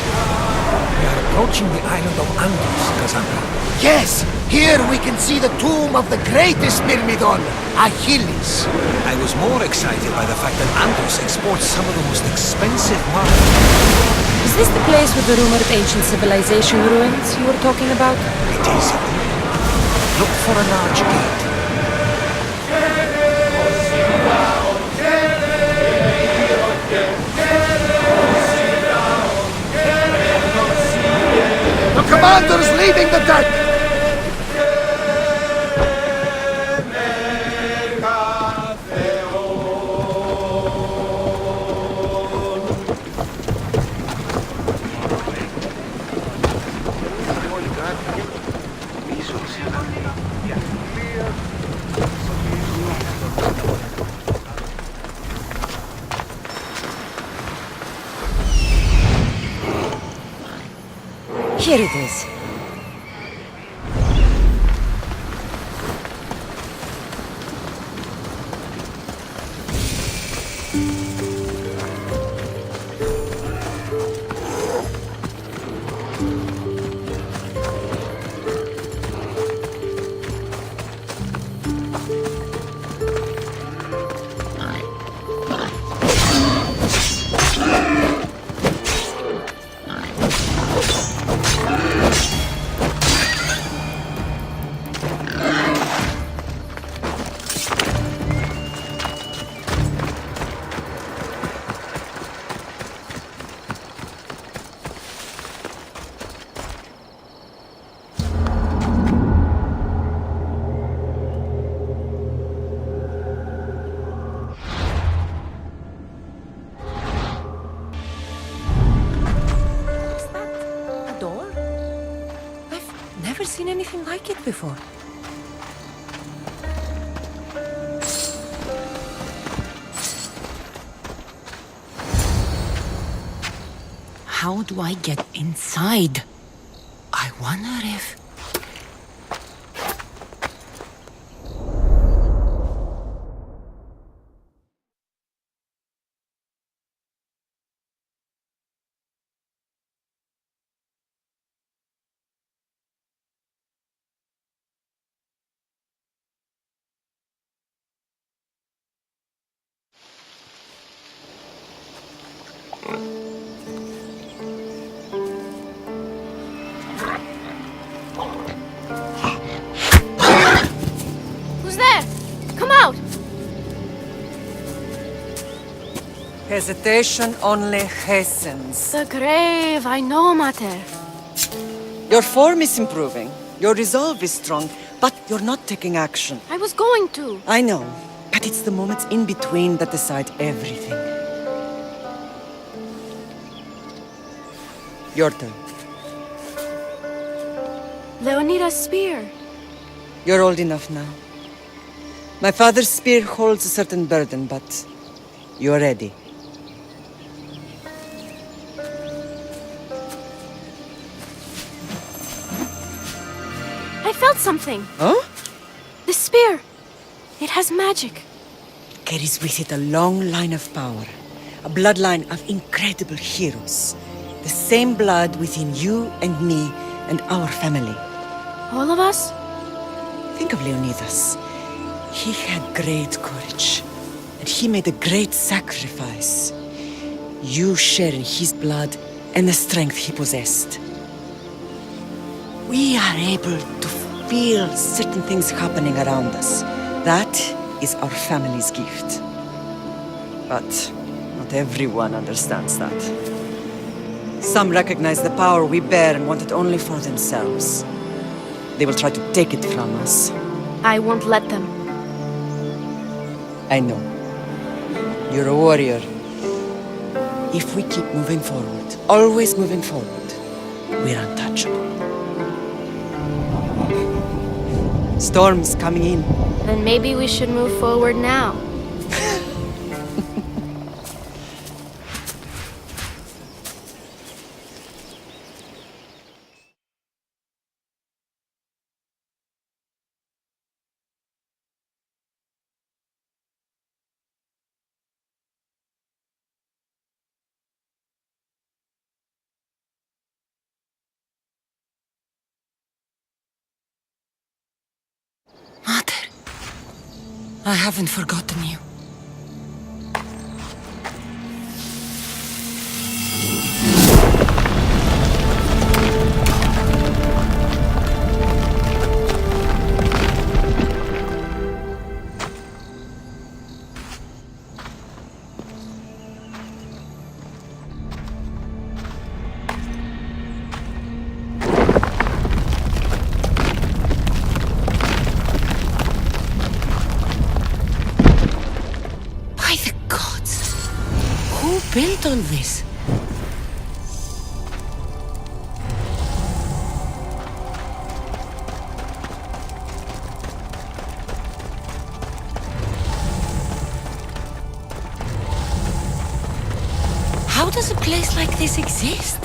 We are approaching the island of Andros, Cassandra. Yes! Here we can see the tomb of the greatest Myrmidon, Achilles. I was more excited by the fact that Andros exports some of the most expensive marble. Is this the place with the rumored ancient civilization ruins you were talking about? It is. Look for a large gate. The commander's leaving the deck! Here it is. Never seen anything like it before. How do I get inside? I wonder if... Who's there? Come out! Hesitation only hastens. The grave, I know, Mater. Your form is improving. Your resolve is strong, but you're not taking action. I was going to. I know, but it's the moments in between that decide everything. Your turn. Leonida's spear. You're old enough now. My father's spear holds a certain burden, but you're ready. I felt something. Huh? The spear. It has magic. Carries with it a long line of power. A bloodline of incredible heroes. The same blood within you and me and our family. All of us? Think of Leonidas. He had great courage. And he made a great sacrifice. You share in his blood and the strength he possessed. We are able to feel certain things happening around us. That is our family's gift. But not everyone understands that. Some recognize the power we bear and want it only for themselves. They will try to take it from us. I won't let them. I know. You're a warrior. If we keep moving forward, always moving forward, we're untouchable. Storm's coming in. Then maybe we should move forward now. Mother, I haven't forgotten you. Who built all this? How does a place like this exist?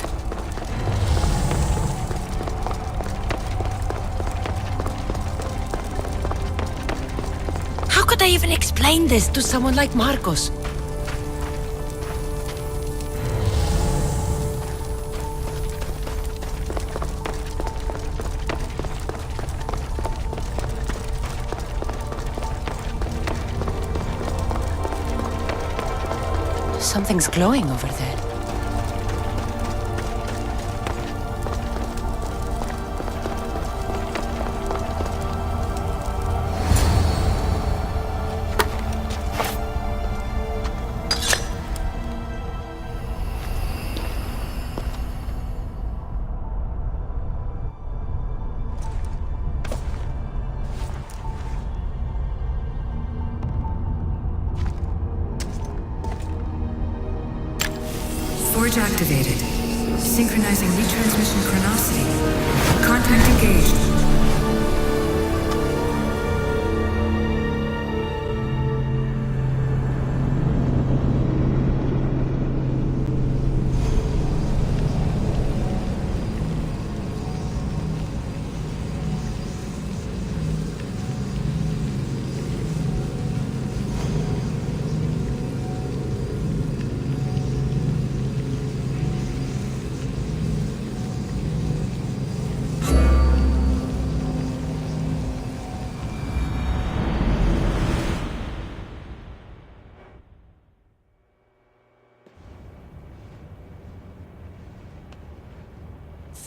How could I even explain this to someone like Marcos? Something's glowing over there. Forge activated. Synchronizing retransmission chronicity. Contact engaged.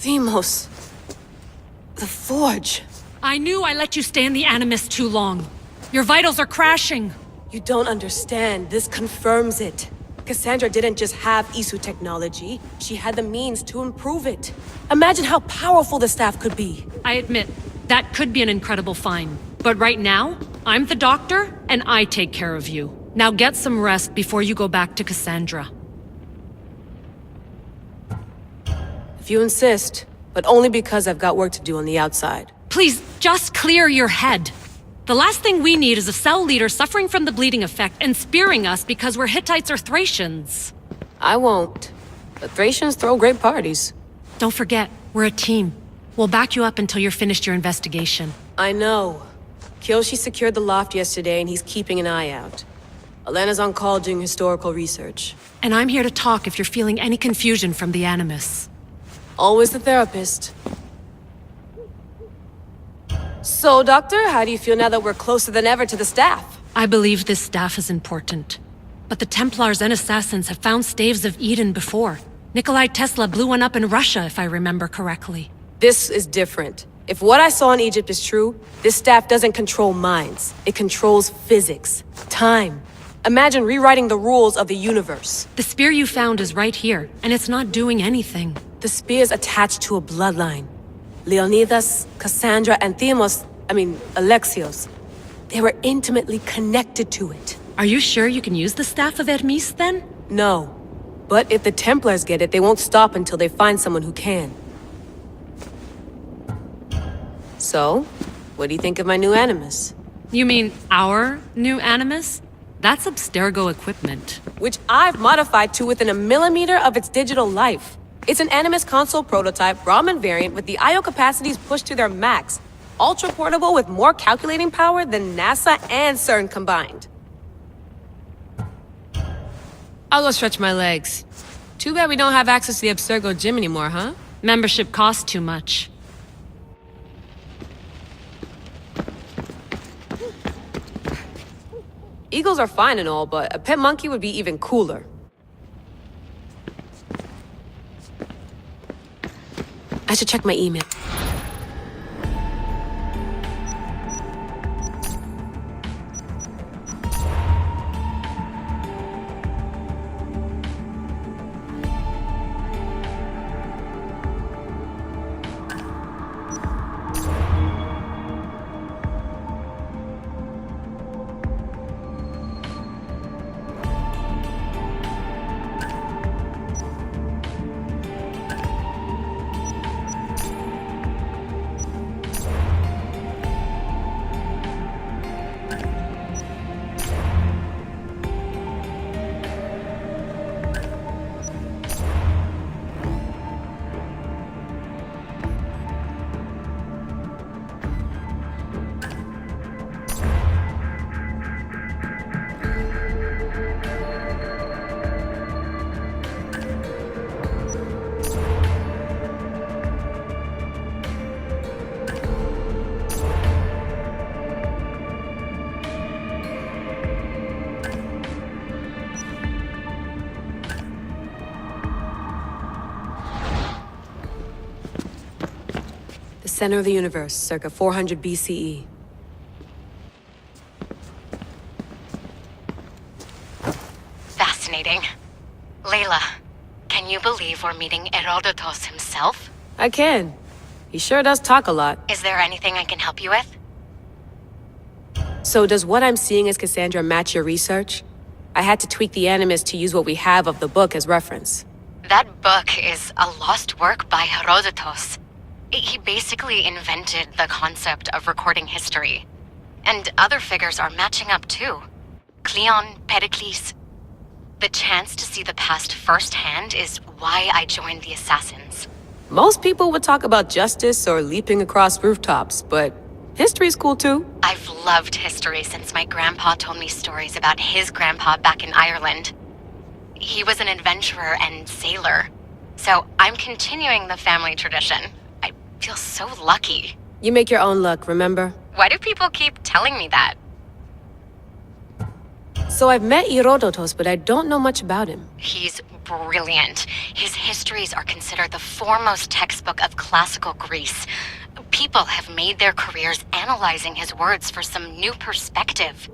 Themos. The Forge. I knew I let you stay in the Animus too long. Your vitals are crashing. You don't understand. This confirms it. Cassandra didn't just have Isu technology. She had the means to improve it. Imagine how powerful the staff could be. I admit, that could be an incredible find. But right now, I'm the doctor, and I take care of you. Now get some rest before you go back to Cassandra. If you insist, but only because I've got work to do on the outside. Please, just clear your head. The last thing we need is a cell leader suffering from the bleeding effect and spearing us because we're Hittites or Thracians. I won't. But Thracians throw great parties. Don't forget, we're a team. We'll back you up until you're finished your investigation. I know. Kyoshi secured the loft yesterday and he's keeping an eye out. Elena's on call doing historical research. And I'm here to talk if you're feeling any confusion from the Animus. Always the therapist. So, Doctor, how do you feel now that we're closer than ever to the staff? I believe this staff is important. But the Templars and Assassins have found staves of Eden before. Nikolai Tesla blew one up in Russia, if I remember correctly. This is different. If what I saw in Egypt is true, this staff doesn't control minds. It controls physics, time. Imagine rewriting the rules of the universe. The spear you found is right here, and it's not doing anything. The spear's attached to a bloodline. Leonidas, Cassandra, and Alexios. They were intimately connected to it. Are you sure you can use the Staff of Hermes, then? No. But if the Templars get it, they won't stop until they find someone who can. So, What do you think of my new Animus? You mean our new Animus? That's Abstergo equipment. Which I've modified to within a millimeter of its digital life. It's an Animus console prototype Raman variant with the I/O capacities pushed to their max. Ultra portable with more calculating power than NASA and CERN combined. I'll go stretch my legs. Too bad we don't have access to the Abstergo gym anymore, huh? Membership costs too much. Eagles are fine and all, but a pet monkey would be even cooler. I should check my email. Center of the universe, circa 400 BCE. Fascinating. Layla, can you believe we're meeting Herodotus himself? I can. He sure does talk a lot. Is there anything I can help you with? So does what I'm seeing as Cassandra match your research? I had to tweak the Animus to use what we have of the book as reference. That book is a lost work by Herodotus. He basically invented the concept of recording history. And other figures are matching up too. Cleon, Pericles. The chance to see the past firsthand is why I joined the Assassins. Most people would talk about justice or leaping across rooftops, but history's cool too. I've loved history since my grandpa told me stories about his grandpa back in Ireland. He was an adventurer and sailor. So I'm continuing the family tradition. I feel so lucky. You make your own luck, remember? Why do people keep telling me that? So I've met Herodotus, but I don't know much about him. He's brilliant. His histories are considered the foremost textbook of classical Greece. People have made their careers analyzing his words for some new perspective.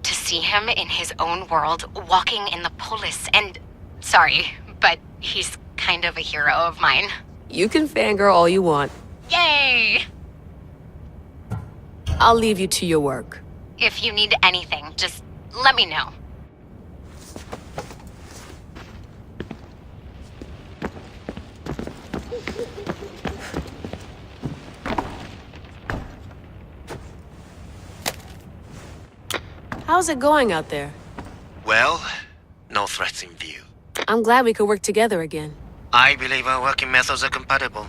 To see him in his own world, walking in the polis, and... Sorry, but he's kind of a hero of mine. You can fangirl all you want. Yay! I'll leave you to your work. If you need anything, just let me know. How's it going out there? Well, no threats in view. I'm glad we could work together again. I believe our working methods are compatible.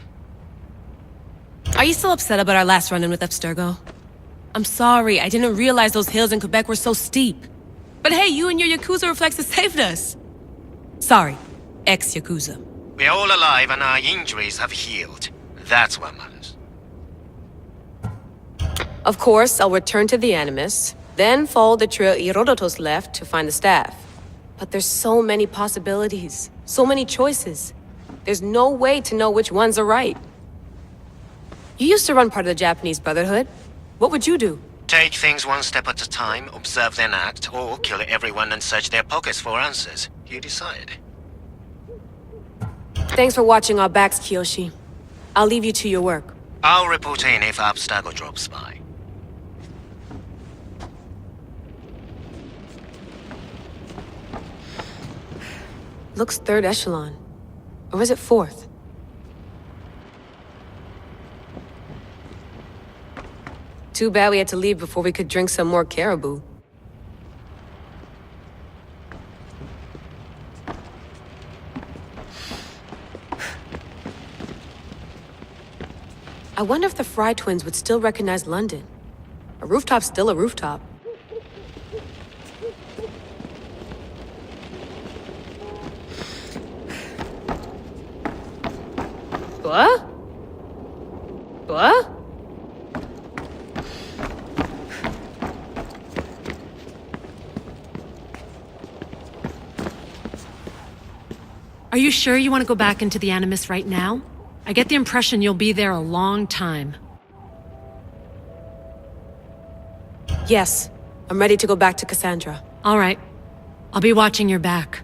Are you still upset about our last run-in with Abstergo? I'm sorry, I didn't realize those hills in Quebec were so steep. But hey, you and your Yakuza reflexes saved us. Sorry, ex-Yakuza. We're all alive and our injuries have healed. That's what matters. Of course, I'll return to the Animus, then follow the trail Herodotus left to find the staff. But there's so many possibilities, so many choices. There's no way to know which ones are right. You used to run part of the Japanese Brotherhood. What would you do? Take things one step at a time, observe then act, or kill everyone and search their pockets for answers. You decide. Thanks for watching our backs, Kiyoshi. I'll leave you to your work. I'll report in if Abstergo drops by. Looks third echelon. Or is it fourth? Too bad we had to leave before we could drink some more caribou. I wonder if the Fry twins would still recognize London. A rooftop's still a rooftop. What? What? Are you sure you want to go back into the Animus right now? I get the impression you'll be there a long time. Yes. I'm ready to go back to Cassandra. All right. I'll be watching your back.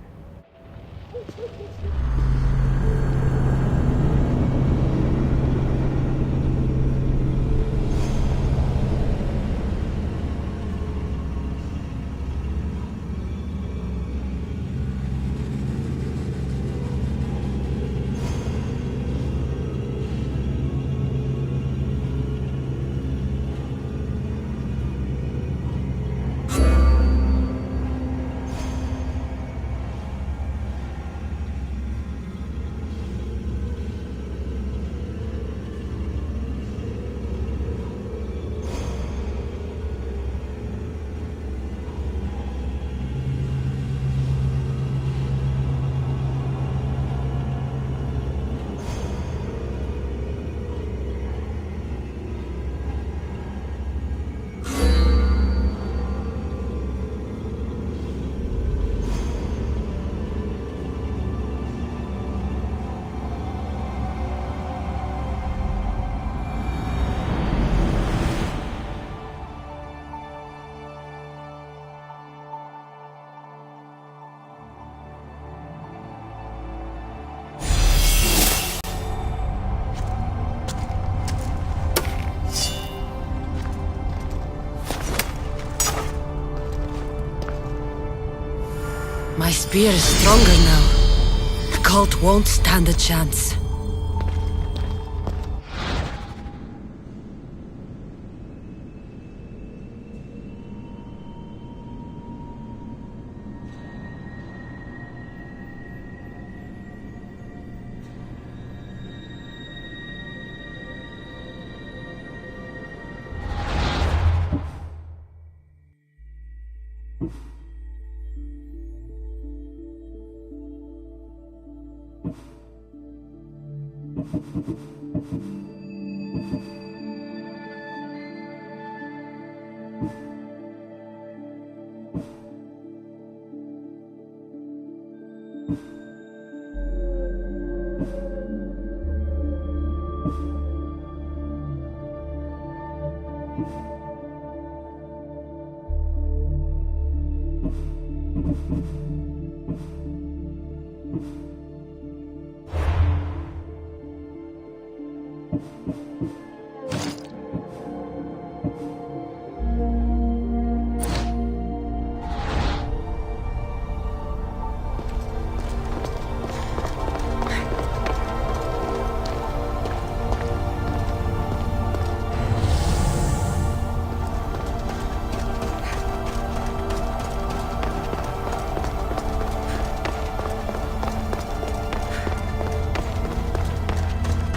My spear is stronger now. The cult won't stand a chance.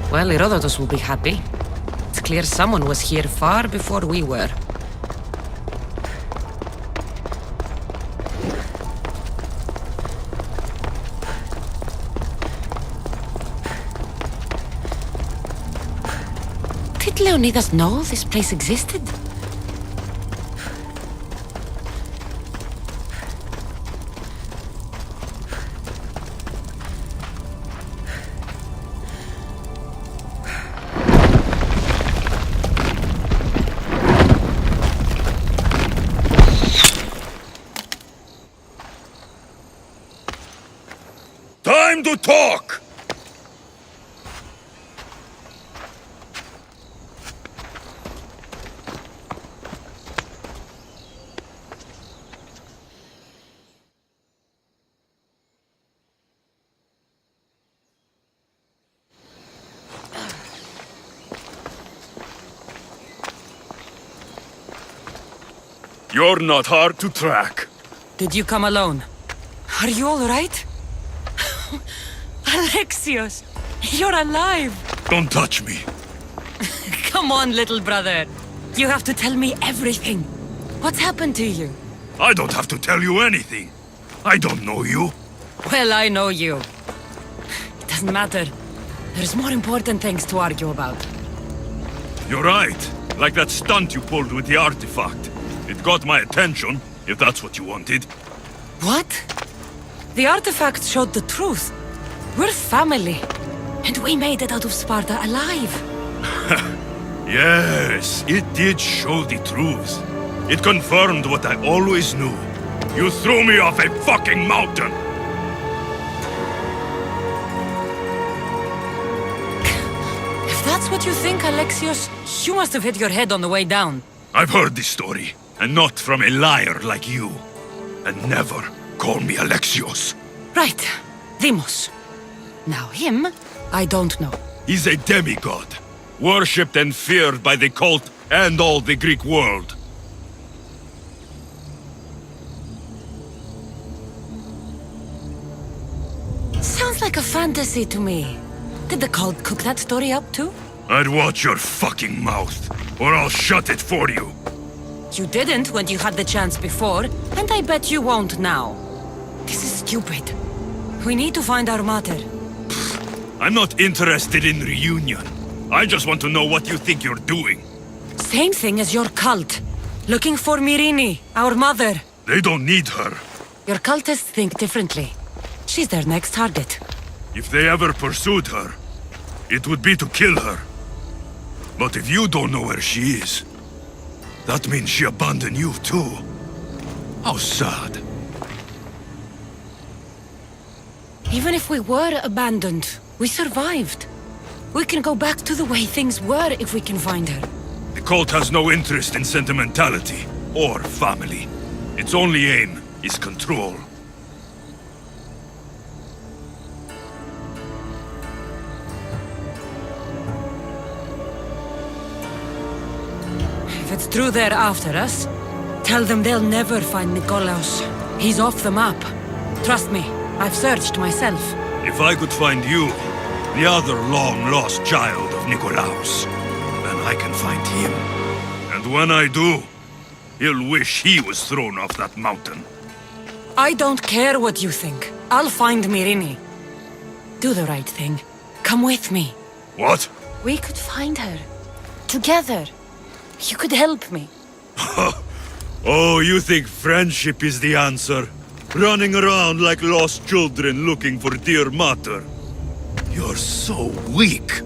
Well, Herodotus will be happy. It's clear someone was here far before we were. Did Leonidas know this place existed? Time to talk! You're not hard to track. Did you come alone? Are you all right? Alexios, you're alive. Don't touch me. Come on, little brother. You have to tell me everything. What's happened to you? I don't have to tell you anything. I don't know you. Well, I know you. It doesn't matter. There's more important things to argue about. You're right. Like that stunt you pulled with the artifact. It got my attention, if that's what you wanted. What? The artifact showed the truth. We're family. And we made it out of Sparta alive. Yes, it did show the truth. It confirmed what I always knew. You threw me off a fucking mountain! If that's what you think, Alexios, you must have hit your head on the way down. I've heard this story, and not from a liar like you. And never call me Alexios. Right. Demos. Now him, I don't know. He's a demigod. Worshipped and feared by the cult and all the Greek world. Sounds like a fantasy to me. Did the cult cook that story up too? I'd watch your fucking mouth, or I'll shut it for you. You didn't when you had the chance before, and I bet you won't now. This is stupid. We need to find our mater. I'm not interested in reunion. I just want to know what you think you're doing. Same thing as your cult. Looking for Myrrine, our mother. They don't need her. Your cultists think differently. She's their next target. If they ever pursued her, it would be to kill her. But if you don't know where she is, that means she abandoned you too. How sad. Even if we were abandoned, we survived. We can go back to the way things were if we can find her. The cult has no interest in sentimentality or family. Its only aim is control. If it's true they're after us, tell them they'll never find Nikolaos. He's off the map. Trust me, I've searched myself. If I could find you, the other long-lost child of Nikolaos, then I can find him. And when I do, he'll wish he was thrown off that mountain. I don't care what you think. I'll find Myrrine. Do the right thing. Come with me. What? We could find her. Together. You could help me. Oh, you think friendship is the answer? Running around like lost children looking for dear mater. You're so weak.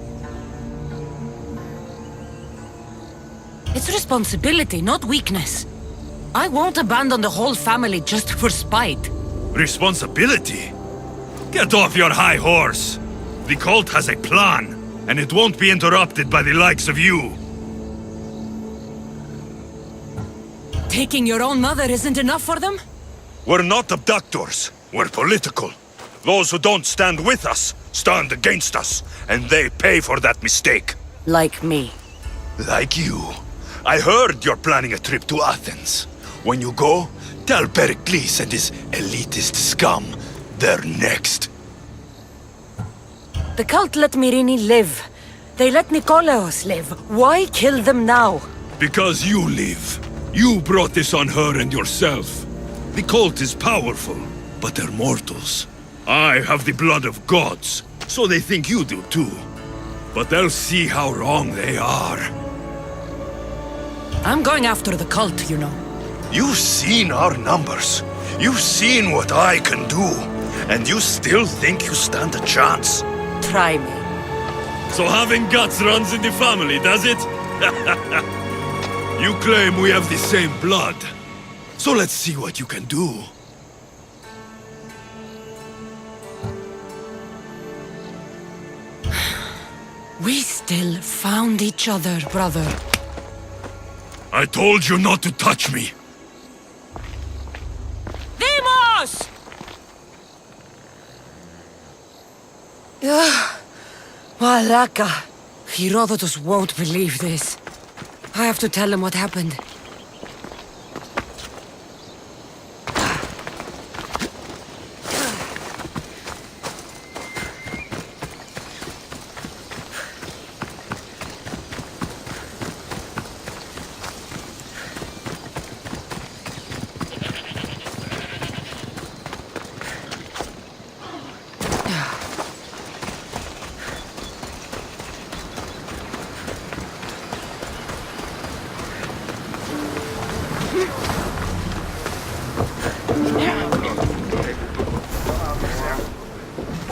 It's responsibility, not weakness. I won't abandon the whole family just for spite. Responsibility? Get off your high horse. The cult has a plan, and it won't be interrupted by the likes of you. Taking your own mother isn't enough for them? We're not abductors. We're political. Those who don't stand with us stand against us, and they pay for that mistake. Like me. Like you. I heard you're planning a trip to Athens. When you go, tell Pericles and his elitist scum they're next. The cult let Myrrine live. They let Nikolaos live. Why kill them now? Because you live. You brought this on her and yourself. The cult is powerful, but they're mortals. I have the blood of gods, so they think you do too. But they'll see how wrong they are. I'm going after the cult, you know. You've seen our numbers. You've seen what I can do. And you still think you stand a chance? Try me. So having guts runs in the family, does it? You claim we have the same blood. So let's see what you can do. We still found each other, brother. I told you not to touch me. Demos! Malaka. Herodotus won't believe this. I have to tell him what happened.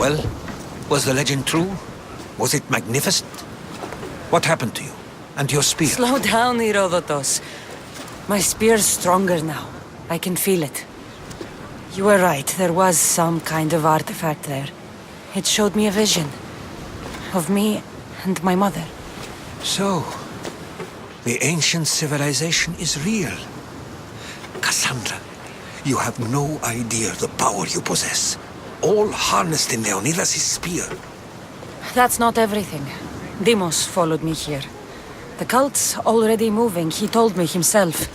Well, was the legend true? Was it magnificent? What happened to you? And your spear? Slow down, Herodotus. My spear's stronger now. I can feel it. You were right, there was some kind of artifact there. It showed me a vision. Of me and my mother. So, the ancient civilization is real. Cassandra, you have no idea the power you possess. All harnessed in Leonidas' spear. That's not everything. Deimos followed me here. The cult's already moving, he told me himself.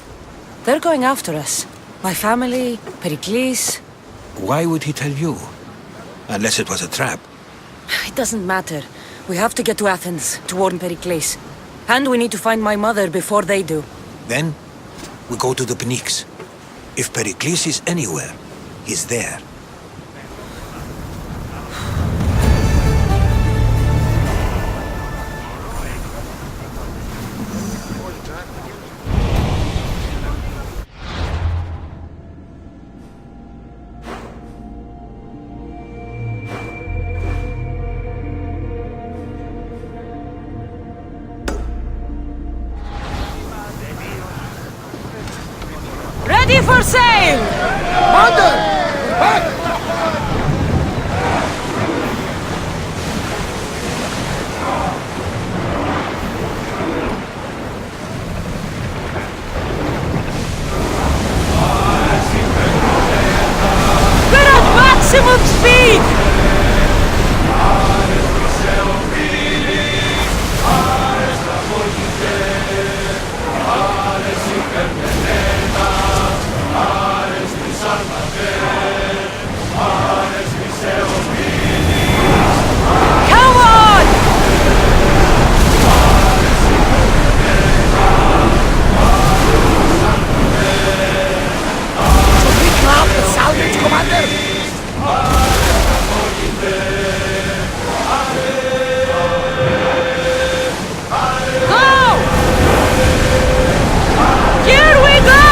They're going after us. My family, Pericles. Why would he tell you? Unless it was a trap. It doesn't matter. We have to get to Athens, to warn Pericles. And we need to find my mother before they do. Then, we go to the Pnyx. If Pericles is anywhere, he's there. Ready for sail! Mother! Back! We're at maximum speed! Come on! Should we grab the salvage, Commander? Go! Here we go!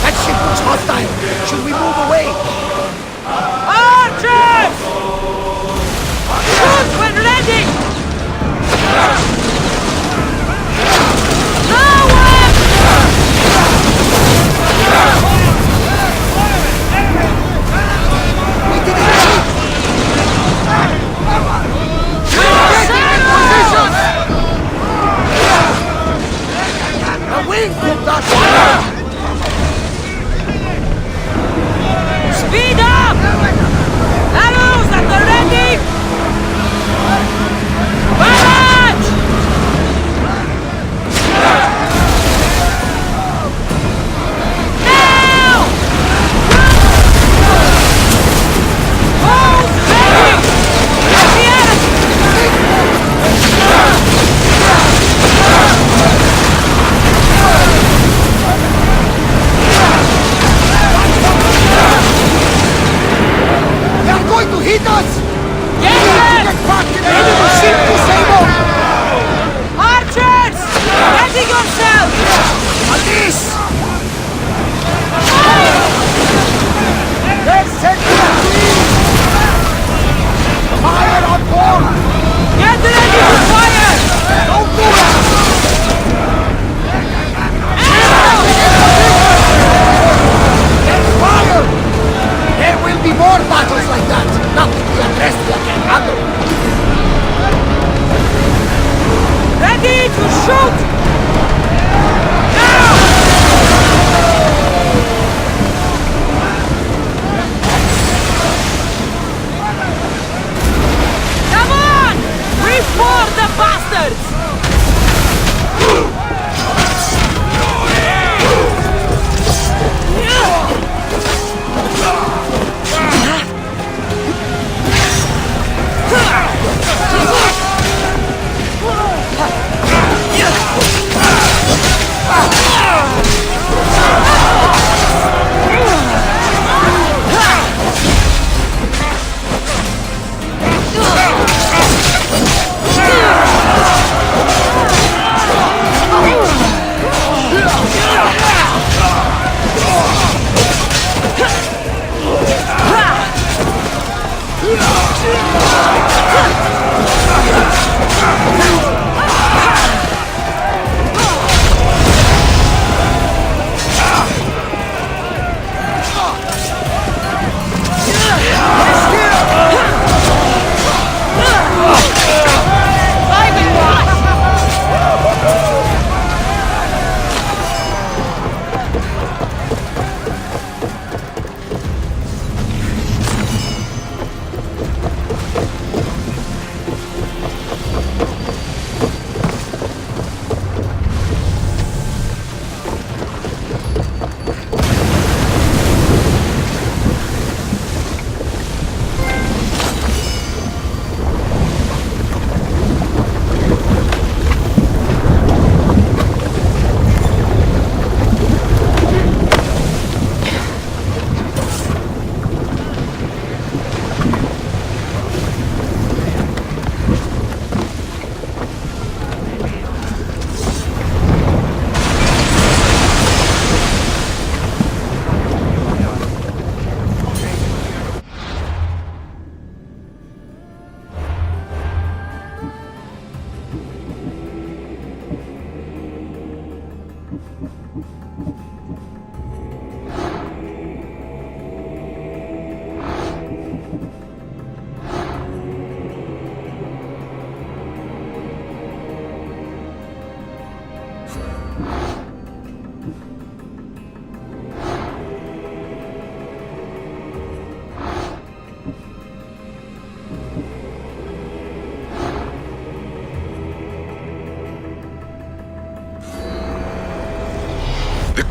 That ship was hostile. Should we move away? Archers! Shoot when ready! We did it! The wind pulled us! Speed up! Arrows at the ready! Barrage! Now! Hold ready! At the end! They are going to hit us! Yes! We need to get back to the enemy ship to save us! Archers! Ready yourselves! On this! They're setting the trees! Fire on board! Get ready to fire! Don't do it! Get fire! There will be more battles like that! Nothing we address we can handle! Ready to shoot! Now! Come on! Report the bastards!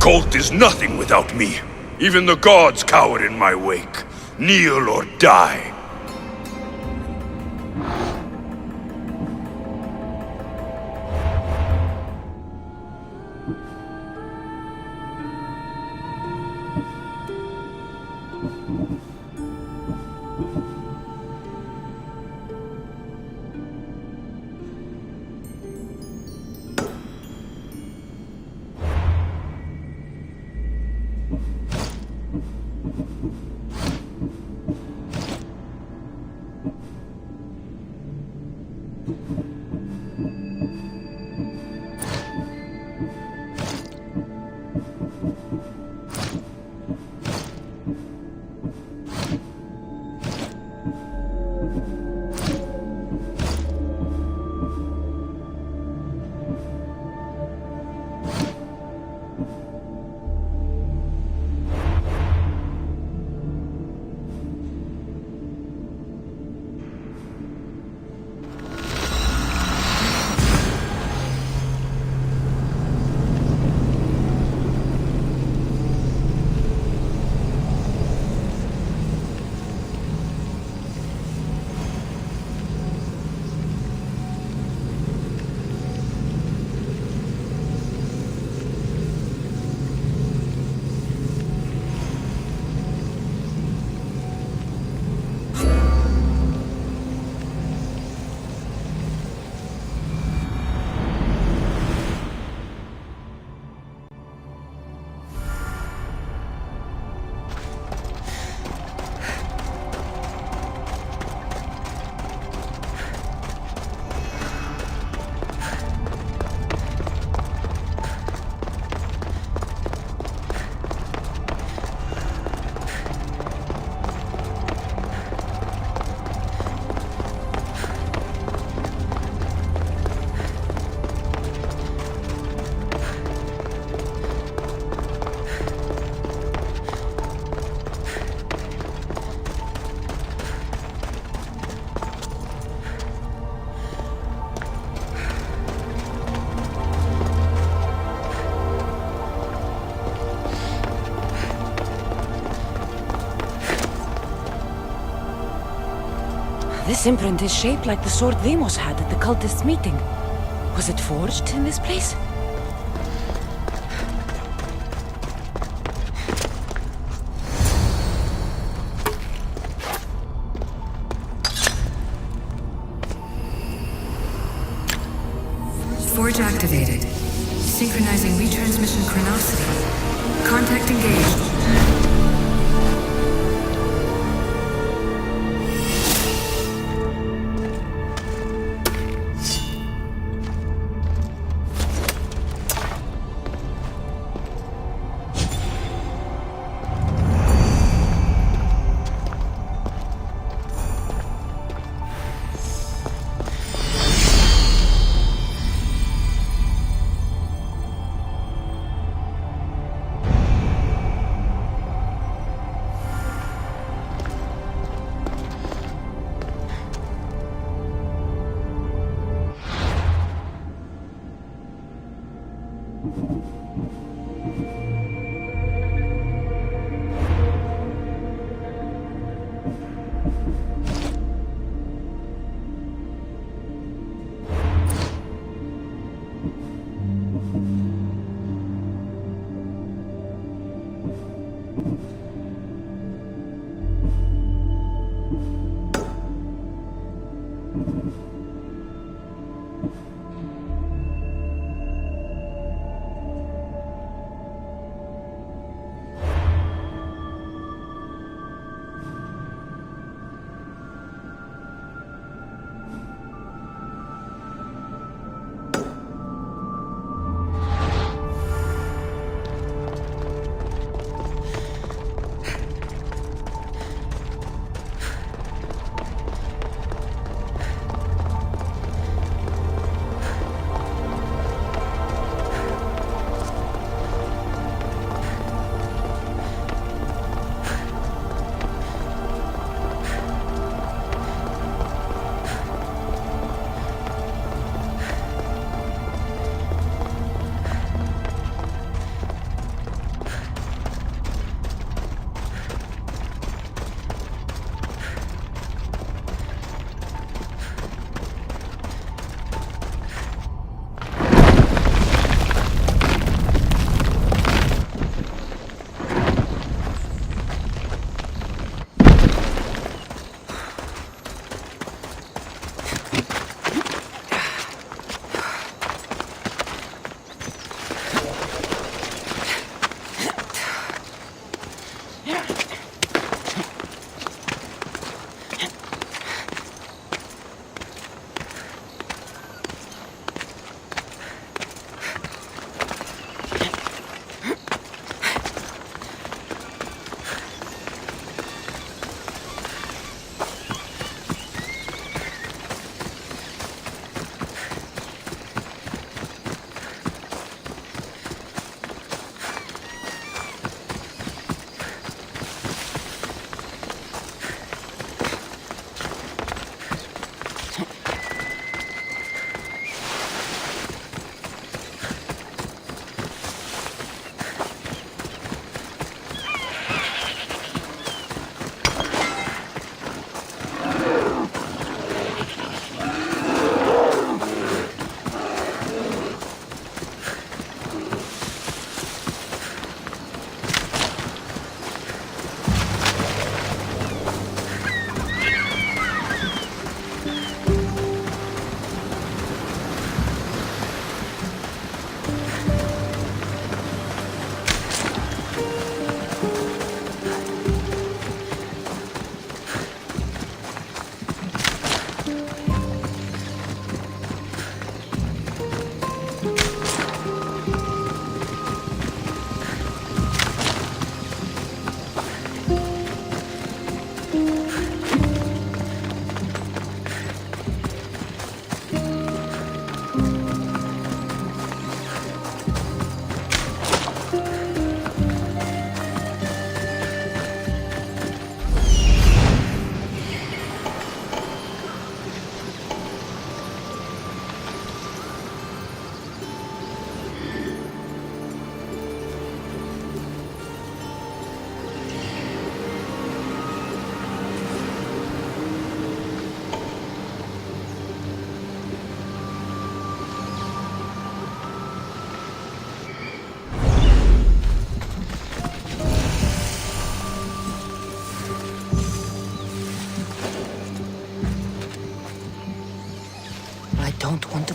cult is nothing without me. Even the gods cower in my wake. Kneel or die. This imprint is shaped like the sword Deimos had at the cultists' meeting. Was it forged in this place? Forge activated. Synchronizing retransmission chronicity. Contact engaged.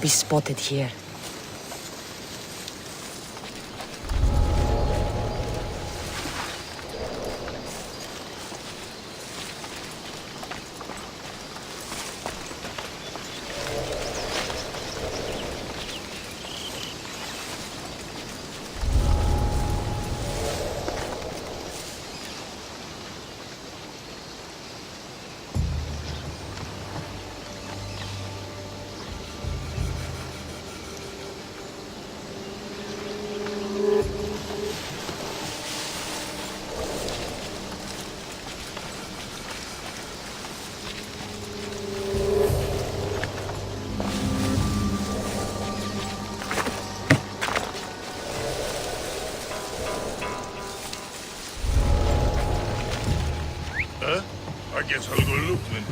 be spotted here. I guess I'll go look then.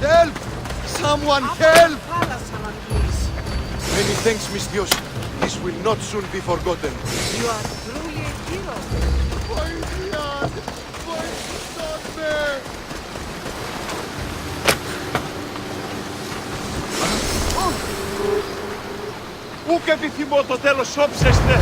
Help! Someone help! Many thanks, Mistios. This will not soon be forgotten. You are truly a hero. Ούκ επιθυμώ το τέλος όψεστε!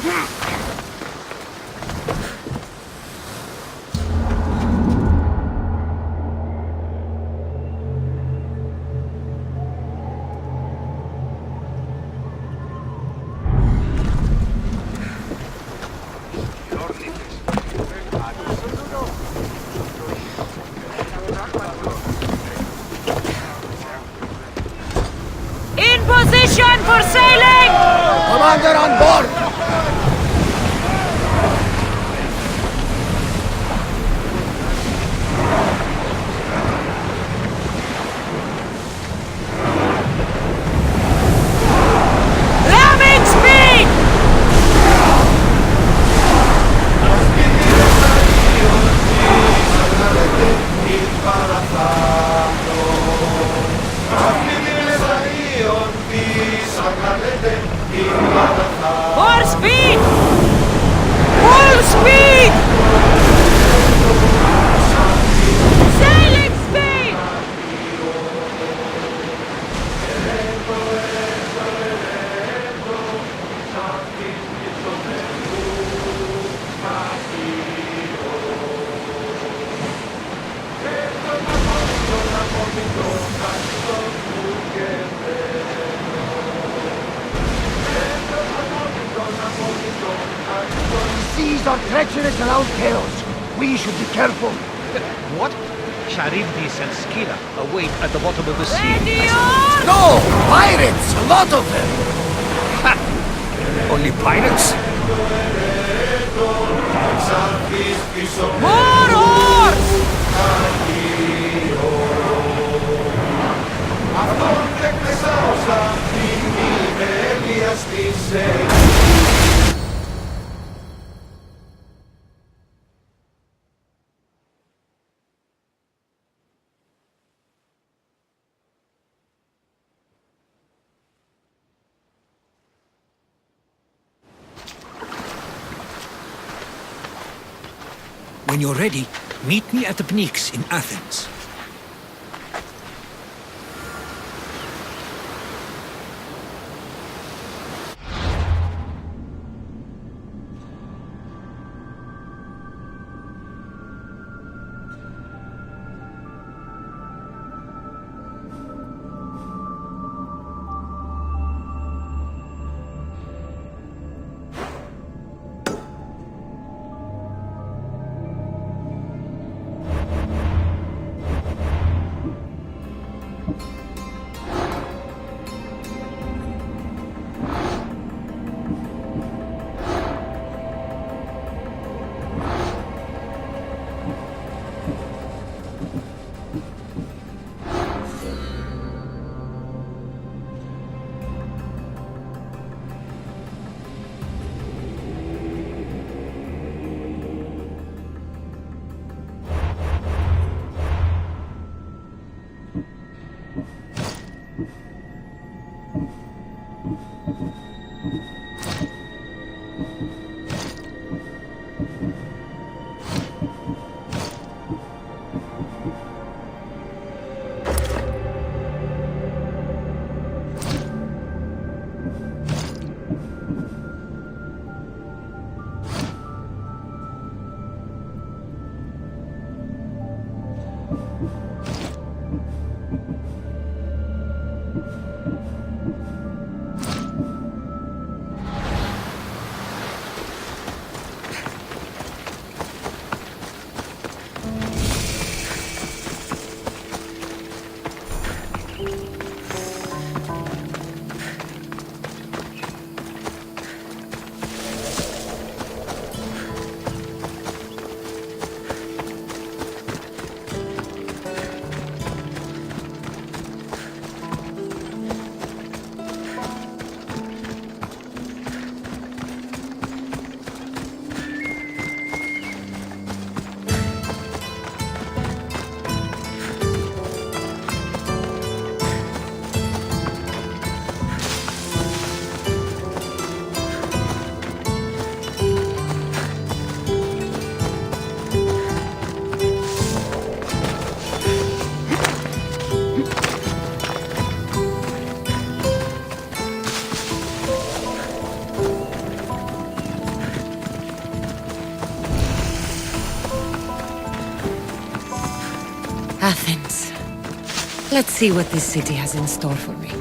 In position for sailing! Commander on board! Ramming speed! More speed! Full speed! Sailing speed! Seas are treacherous around chaos. We should be careful. What? Charybdis and Scylla await at the bottom of the sea. No! Pirates! A lot of them! Only pirates? More oars! When you're ready, meet me at the Pnyx in Athens. Athens. Let's see what this city has in store for me.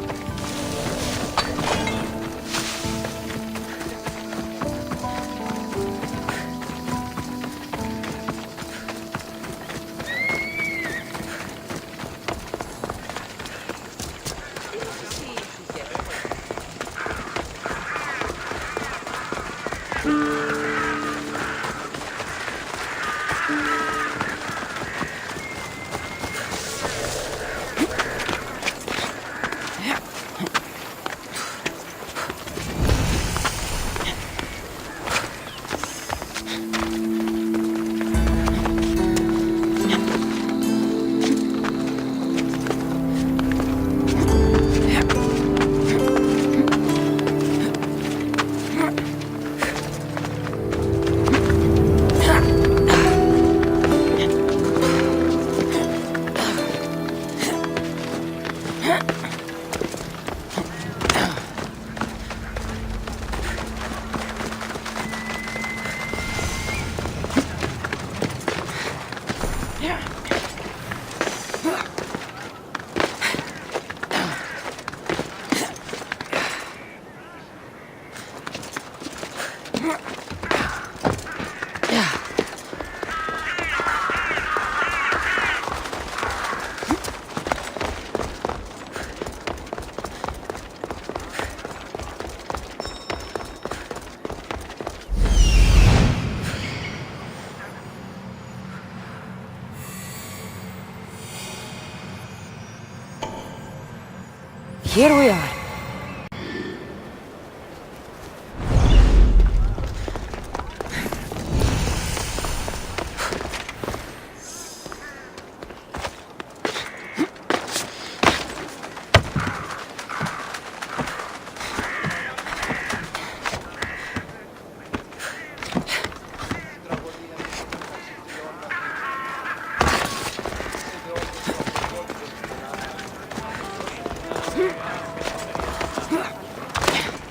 Here we are.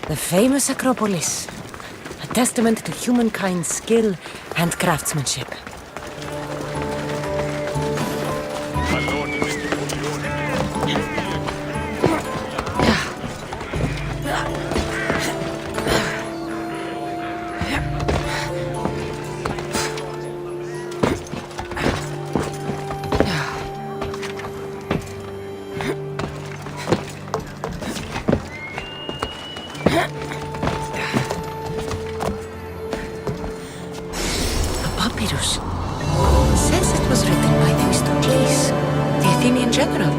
The famous Acropolis, a testament to humankind's skill and craftsmanship. Papyrus. Says it was written by Themistocles, the Athenian general.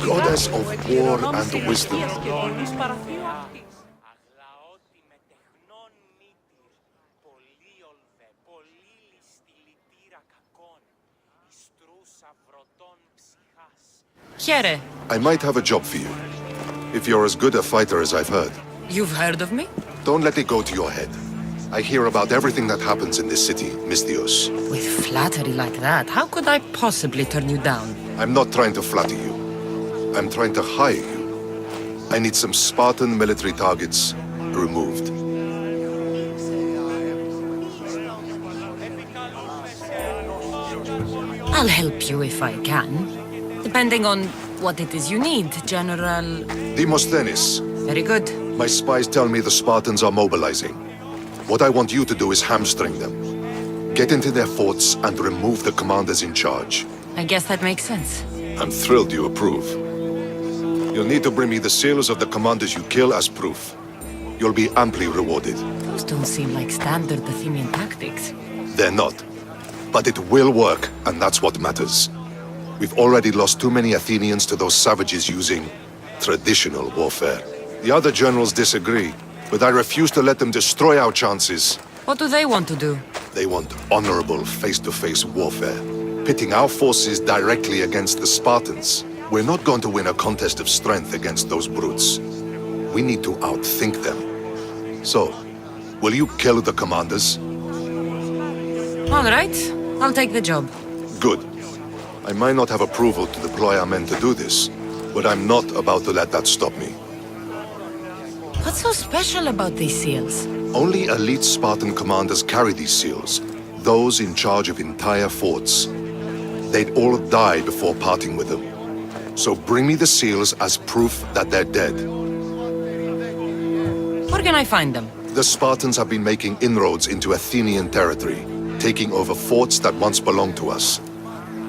Goddess of war and wisdom. Here. I might have a job for you. If you're as good a fighter as I've heard. You've heard of me? Don't let it go to your head. I hear about everything that happens in this city, Misthios. With flattery like that, how could I possibly turn you down? I'm not trying to flatter you. I'm trying to hire you. I need some Spartan military targets removed. I'll help you if I can. Depending on what it is you need, General... Demosthenes. Very good. My spies tell me the Spartans are mobilizing. What I want you to do is hamstring them. Get into their forts and remove the commanders in charge. I guess that makes sense. I'm thrilled you approve. You'll need to bring me the sailors of the commanders you kill as proof. You'll be amply rewarded. Those don't seem like standard Athenian tactics. They're not. But it will work, and that's what matters. We've already lost too many Athenians to those savages using traditional warfare. The other generals disagree, but I refuse to let them destroy our chances. What do they want to do? They want honorable face-to-face warfare, pitting our forces directly against the Spartans. We're not going to win a contest of strength against those brutes. We need to outthink them. So, will you kill the commanders? All right, I'll take the job. Good. I might not have approval to deploy our men to do this, but I'm not about to let that stop me. What's so special about these seals? Only elite Spartan commanders carry these seals, those in charge of entire forts. They'd all die before parting with them. So bring me the seals as proof that they're dead. Where can I find them? The Spartans have been making inroads into Athenian territory, taking over forts that once belonged to us.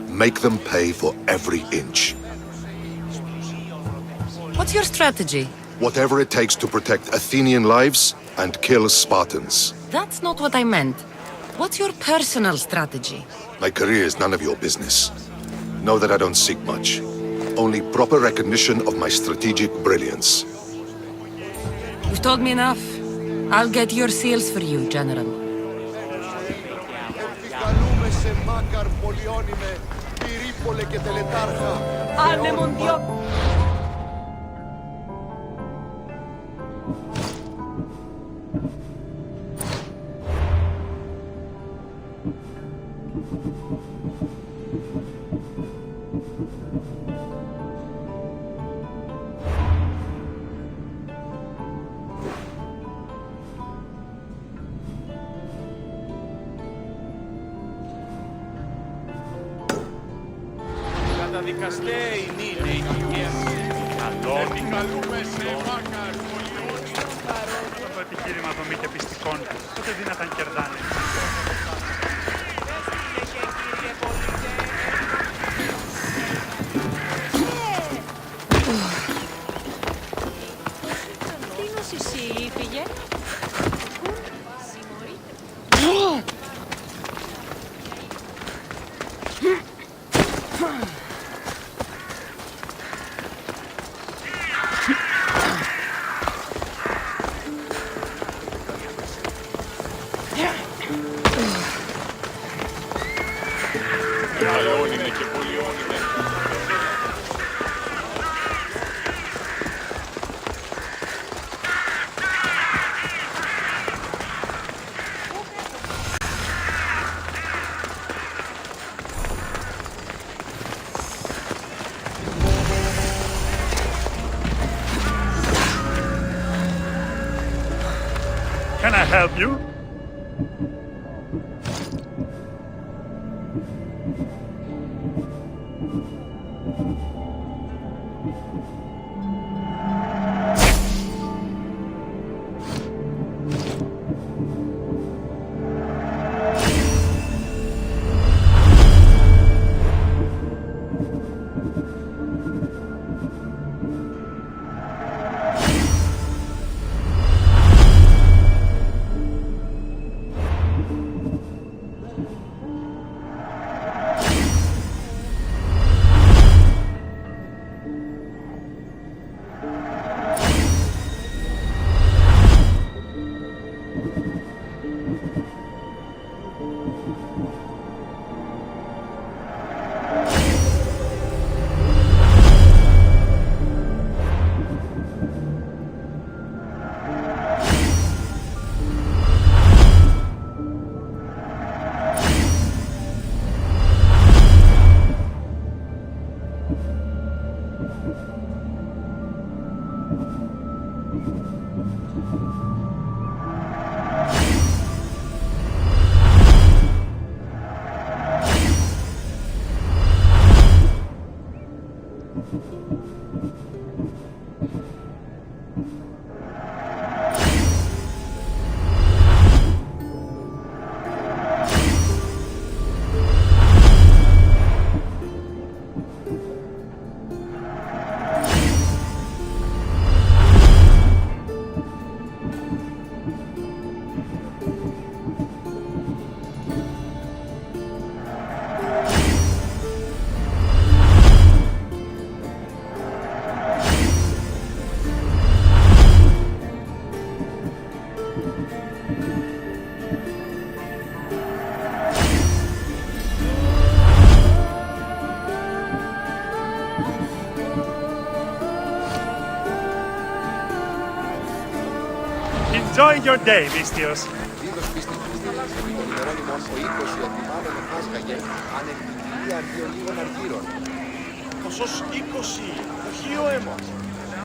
Make them pay for every inch. What's your strategy? Whatever it takes to protect Athenian lives and kill Spartans. That's not what I meant. What's your personal strategy? My career is none of your business. Know that I don't seek much. Only proper recognition of my strategic brilliance. You've told me enough. I'll get your seals for you, General. Καταδικαστέ η νύλη και επικαλούμε σε μάκαρ πολιών. Το επιχείρημα δομή και πιστικών, τότε δύναταν κερδάνε. Τίνος εσύ φύγε. Can I help you? Enjoy your day, Vistios. Ο 20 ετοιμάμενο χάσγαγε ανεκτικηλία αντίον λίγων αργύρων. Ποσός 20, οχείο έμος.